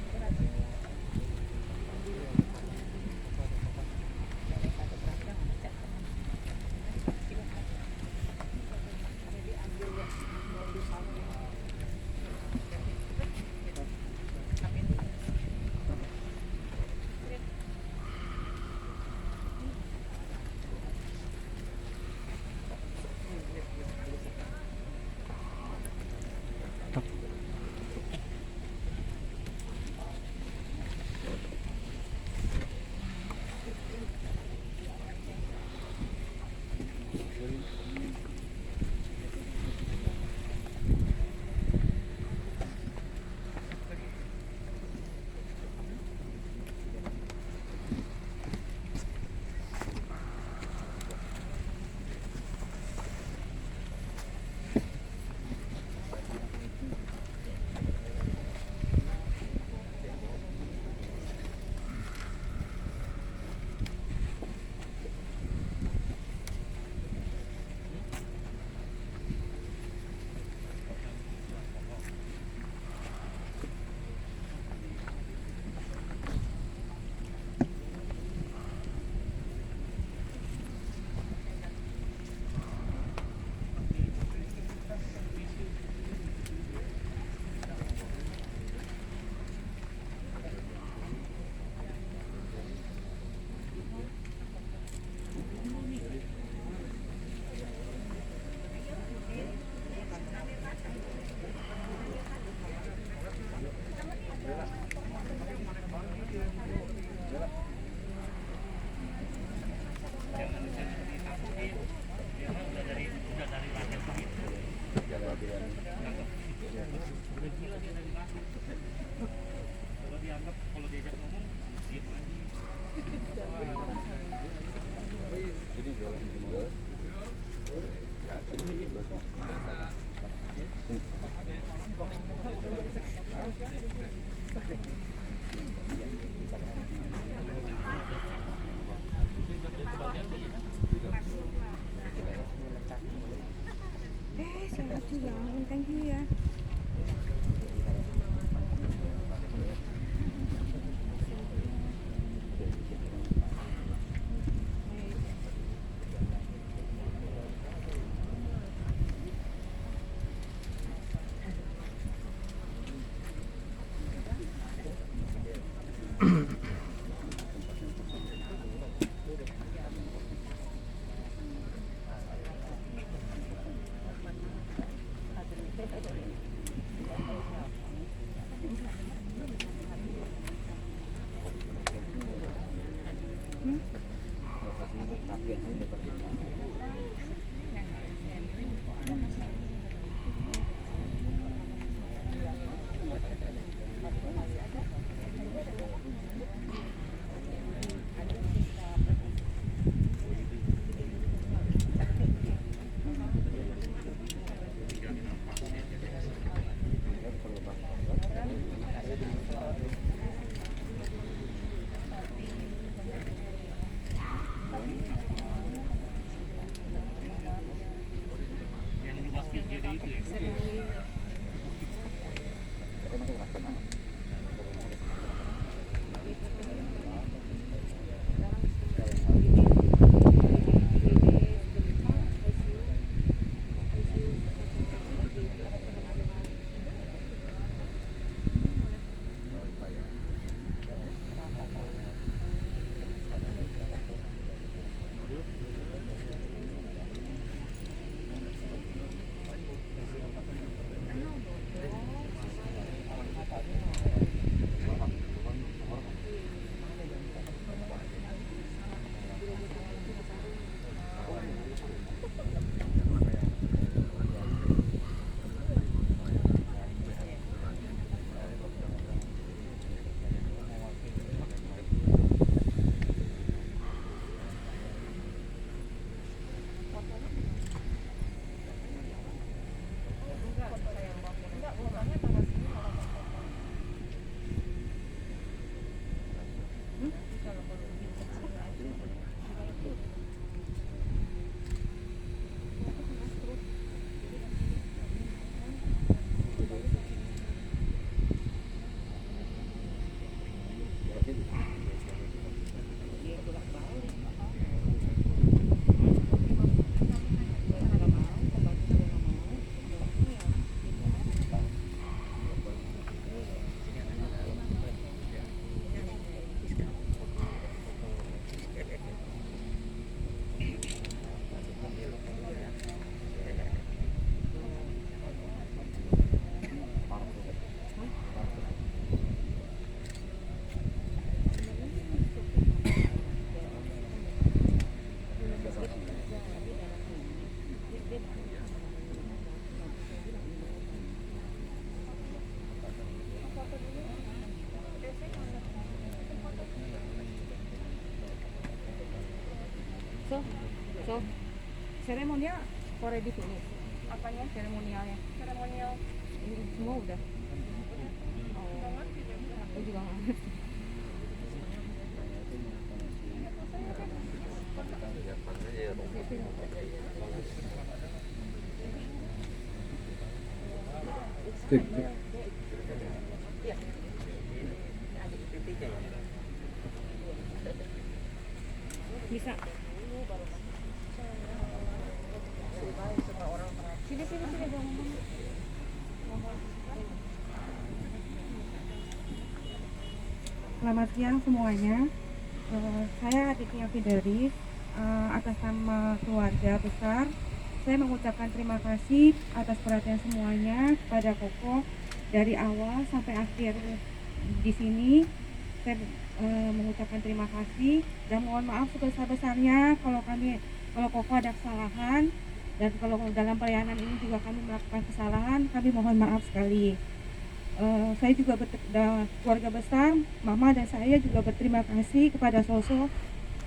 Selamat juga, thank you ya. So, seremonial already finish. Apanya? Seremonialnya. Seremonial. Ini semua udah. Oh, aku juga nggak ngerti. Cek. Bisa. Sini dong. Selamat siang semuanya. Saya Aditya Fideris. Atas nama keluarga besar, saya mengucapkan terima kasih atas perhatian semuanya kepada Koko dari awal sampai akhir di sini. Saya mengucapkan terima kasih dan mohon maaf sebesar-besarnya kalau Koko ada kesalahan, dan kalau dalam pelayanan ini juga kami melakukan kesalahan, kami mohon maaf sekali. Saya juga keluarga besar, Mama dan saya juga berterima kasih kepada sosok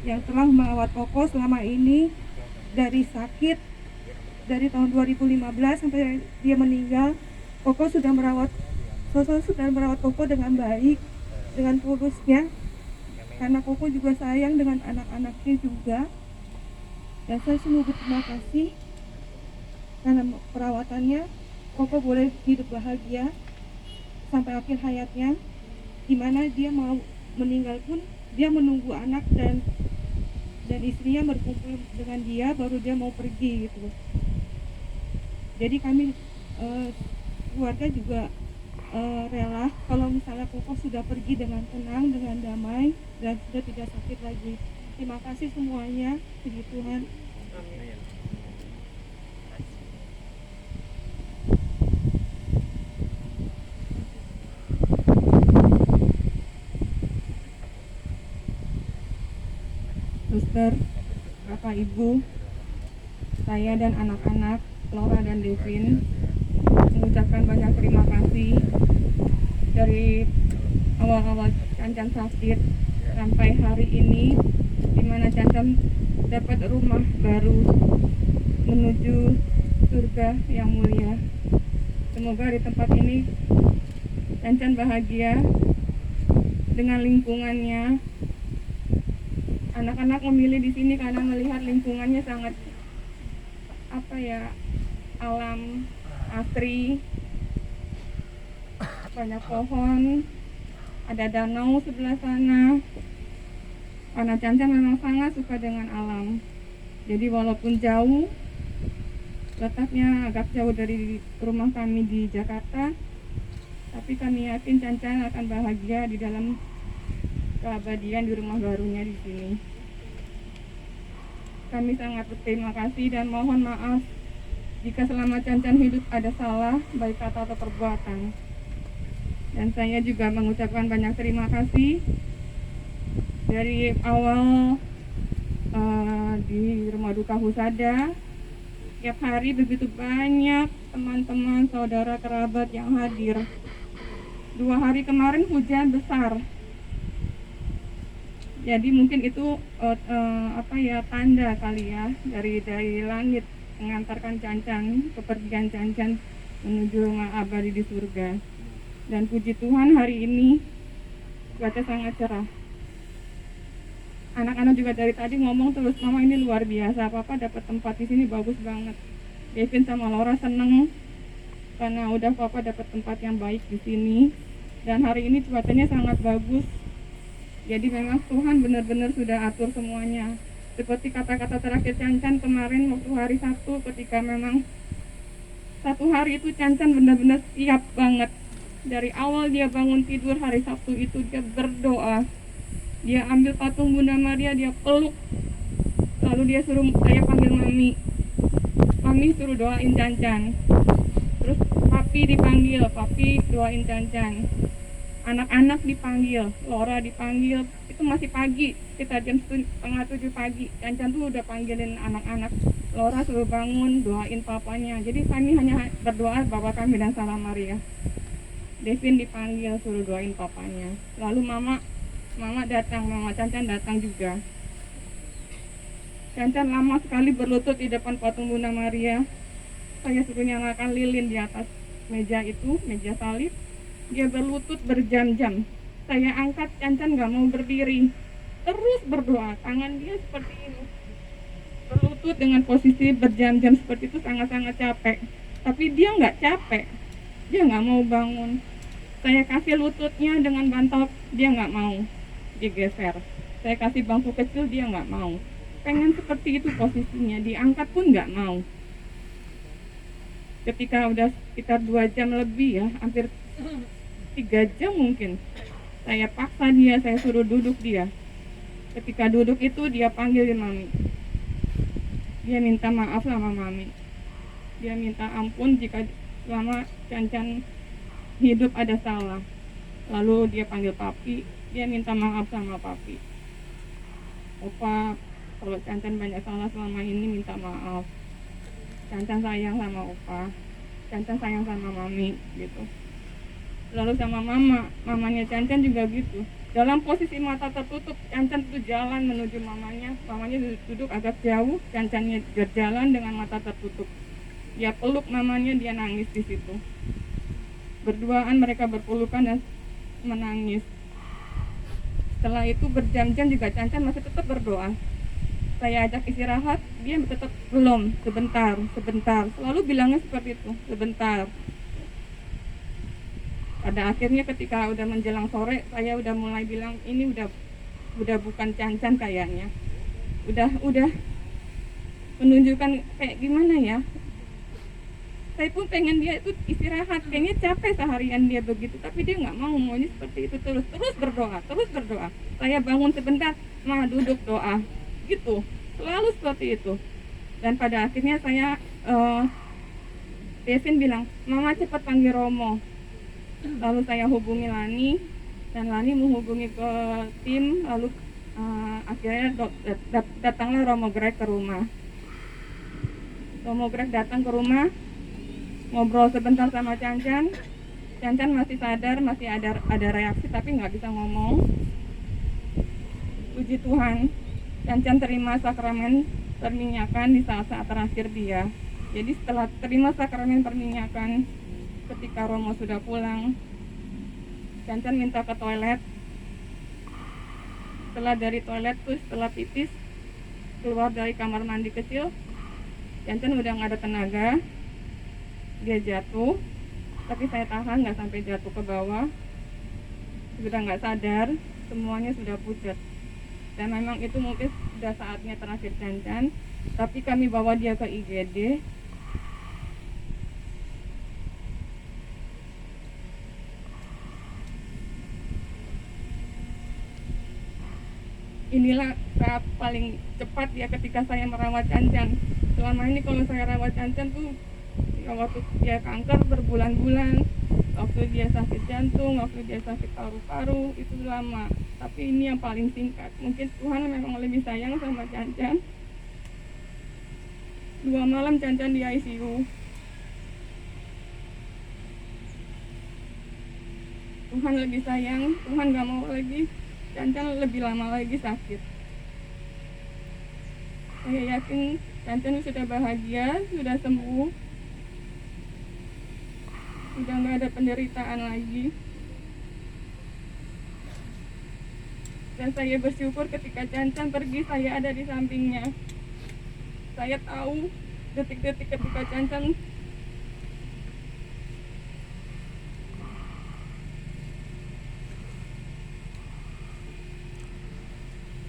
yang telah merawat Koko selama ini dari sakit dari tahun 2015 sampai dia meninggal. Koko sudah merawat Koko dengan baik, dengan tulusnya, karena Koko juga sayang dengan anak-anaknya juga. Dan saya sungguh berterima kasih karena perawatannya Koko boleh hidup bahagia sampai akhir hayatnya, di mana dia mau meninggal pun dia menunggu anak dan istrinya berkumpul dengan dia baru dia mau pergi gitu. Jadi kami keluarga juga rela kalau misalnya Koko sudah pergi dengan tenang, dengan damai, dan sudah tidak sakit lagi. Terima kasih semuanya, puji Tuhan. Suster, Bapak Ibu, saya dan anak-anak Laura dan Devin mengucapkan banyak terima kasih dari awal-awal Cancan sakit sampai hari ini, di mana Cancan dapat rumah baru menuju surga yang mulia. Semoga di tempat ini Cancan bahagia dengan lingkungannya. Anak-anak memilih di sini karena melihat lingkungannya sangat alam asri, banyak pohon, ada danau sebelah sana. Karena Cancan memang sangat suka dengan alam. Jadi walaupun jauh, letaknya agak jauh dari rumah kami di Jakarta, tapi kami yakin Cancan akan bahagia di dalam keabadian di rumah barunya di sini. Kami sangat berterima kasih dan mohon maaf jika selama Cancan hidup ada salah, baik kata atau perbuatan. Dan saya juga mengucapkan banyak terima kasih dari awal di Rumah Duka Husada. Tiap hari begitu banyak teman-teman, saudara, kerabat yang hadir. 2 hari kemarin hujan besar. Jadi mungkin itu tanda kali ya dari langit mengantarkan Cancan, kepergian Cancan menuju rumah abadi di surga. Dan puji Tuhan hari ini cuaca sangat cerah. Anak-anak juga dari tadi ngomong terus, mama ini luar biasa, papa dapat tempat di sini bagus banget. Devin sama Laura seneng karena udah papa dapat tempat yang baik di sini. Dan hari ini cuacanya sangat bagus. Jadi memang Tuhan benar-benar sudah atur semuanya. Seperti kata-kata terakhir Cancan kemarin waktu hari Sabtu, ketika memang satu hari itu Cancan benar-benar siap banget. Dari awal dia bangun tidur hari Sabtu itu dia berdoa. Dia ambil patung Bunda Maria, dia peluk. Lalu dia suruh saya panggil Mami. Mami suruh doain Cancan. Terus Papi dipanggil, Papi doain Cancan. Anak-anak dipanggil, Laura dipanggil, itu masih pagi, kita jam 6:30 pagi. Cancan tuh udah panggilin anak-anak. Laura suruh bangun, doain papanya. Jadi kami hanya berdoa Bapak kami dan Salam Maria. Devin dipanggil, suruh doain papanya. Lalu mama datang, mama Cancan datang juga. Cancan lama sekali berlutut di depan patung Bunda Maria. Saya suruh nyalakan lilin di atas meja itu, meja salib. Dia berlutut berjam-jam. Saya angkat, Cancan gak mau berdiri. Terus berdoa, tangan dia seperti ini. Berlutut dengan posisi berjam-jam seperti itu sangat-sangat capek. Tapi dia gak capek. Dia gak mau bangun. Saya kasih lututnya dengan bantal, dia gak mau digeser. Saya kasih bangku kecil, dia gak mau. Pengen seperti itu posisinya, diangkat pun gak mau. Ketika udah sekitar 2 jam lebih ya, hampir 3 jam mungkin, saya paksa dia, saya suruh duduk dia. Ketika duduk itu dia panggilin Mami. Dia minta maaf sama Mami. Dia minta ampun jika selama Cancan hidup ada salah. Lalu dia panggil Papi, dia minta maaf sama Papi. Opa, kalau Cancan banyak salah selama ini minta maaf. Cancan sayang sama Opa, Cancan sayang sama Mami gitu. Lalu sama mamanya Cancan juga gitu. Dalam posisi mata tertutup, Cancan itu jalan menuju mamanya. Mamanya duduk agak jauh, Cancannya berjalan dengan mata tertutup. Dia peluk mamanya, dia nangis di situ. Berduaan mereka berpelukan dan menangis. Setelah itu berjam-jam juga Cancan masih tetap berdoa. Saya ajak istirahat, dia tetap belum, sebentar, selalu bilangnya seperti itu, sebentar. Pada akhirnya ketika udah menjelang sore, saya udah mulai bilang ini udah bukan Cancan kayaknya. Udah menunjukkan kayak gimana ya. Saya pun pengen dia itu istirahat, kayaknya capek seharian dia begitu, tapi dia nggak maunya seperti itu, terus berdoa. Saya bangun sebentar, mah duduk doa, gitu, selalu seperti itu. Dan pada akhirnya Devin bilang, mama cepat panggil Romo. Lalu saya hubungi Lani, dan Lani menghubungi ke tim, lalu akhirnya datanglah Romo Greg ke rumah. Romo Greg datang ke rumah, ngobrol sebentar sama Cancan. Cancan masih sadar, masih ada reaksi tapi nggak bisa ngomong. Puji Tuhan, Cancan terima sakramen perminyakan di saat-saat terakhir dia. Jadi setelah terima sakramen perminyakan, ketika Romo sudah pulang, Cancan minta ke toilet. Setelah dari toilet tuh, setelah pipis, keluar dari kamar mandi kecil, Cancan udah nggak ada tenaga. Dia jatuh, tapi saya tahan nggak sampai jatuh ke bawah. Sudah nggak sadar, semuanya sudah pucat. Dan memang itu mungkin sudah saatnya terakhir Cancan, tapi kami bawa dia ke IGD. Inilah saat paling cepat ya ketika saya merawat Cancan. Selama ini kalau saya rawat Cancan tuh ya waktu dia kanker berbulan-bulan, waktu dia sakit jantung, waktu dia sakit paru-paru, itu lama. Tapi ini yang paling singkat. Mungkin Tuhan memang lebih sayang sama Cancan. 2 malam Cancan di ICU. Tuhan lebih sayang, Tuhan gak mau lagi Cancan lebih lama lagi sakit. Saya yakin Cancan sudah bahagia, sudah sembuh, sudah nggak ada penderitaan lagi. Dan saya bersyukur ketika Cancan pergi, saya ada di sampingnya. Saya tahu detik-detik ketika Cancan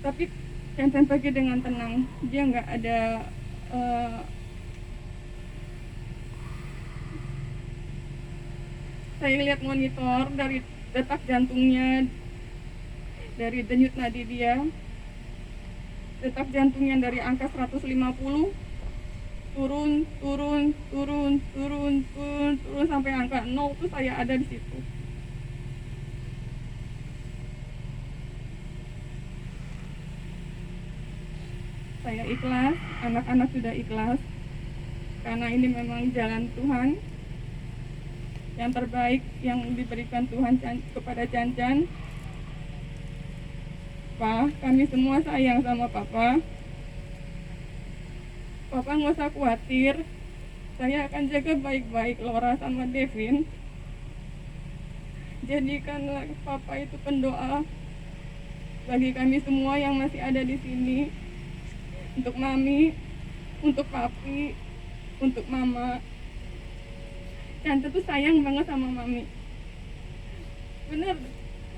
tapi Cancan pergi dengan tenang. Dia nggak ada saya lihat monitor dari detak jantungnya, dari denyut nadi dia, detak jantungnya dari angka 150 turun sampai angka 0 tuh saya ada di situ. Saya ikhlas, anak-anak sudah ikhlas, karena ini memang jalan Tuhan yang terbaik yang diberikan Tuhan kepada Cancan. Pak, kami semua sayang sama Papa. Papa nggak usah khawatir, saya akan jaga baik-baik Laura sama Devin. Jadikanlah Papa itu pendoa bagi kami semua yang masih ada di sini. Untuk Mami, untuk Papi, untuk Mama. Cancan tuh sayang banget sama Mami. Bener,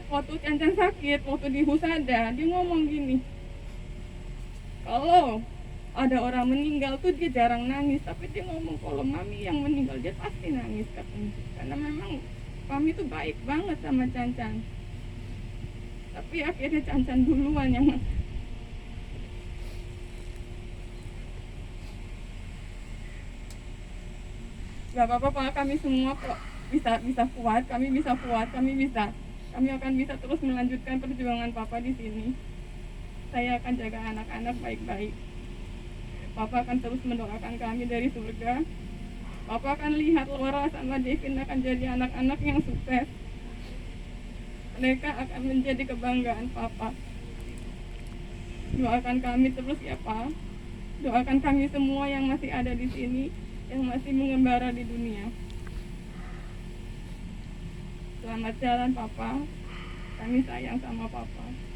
waktu Cancan sakit, waktu di Husada, dia ngomong gini, kalau ada orang meninggal tuh dia jarang nangis, tapi dia ngomong kalau Mami yang meninggal dia pasti nangis katanya. Karena memang Mami tuh baik banget sama Cancan. Tapi akhirnya Cancan duluan yang gak apa-apa Pak, kami semua kok bisa kuat, kami akan bisa terus melanjutkan perjuangan Papa di sini. Saya akan jaga anak-anak baik-baik. Papa akan terus mendoakan kami dari surga. Papa akan lihat Laura sama Devin akan jadi anak-anak yang sukses. Mereka akan menjadi kebanggaan Papa. Doakan kami terus ya Pak. Doakan kami semua yang masih ada di sini, yang masih mengembara di dunia. Selamat jalan Papa. Kami sayang sama Papa.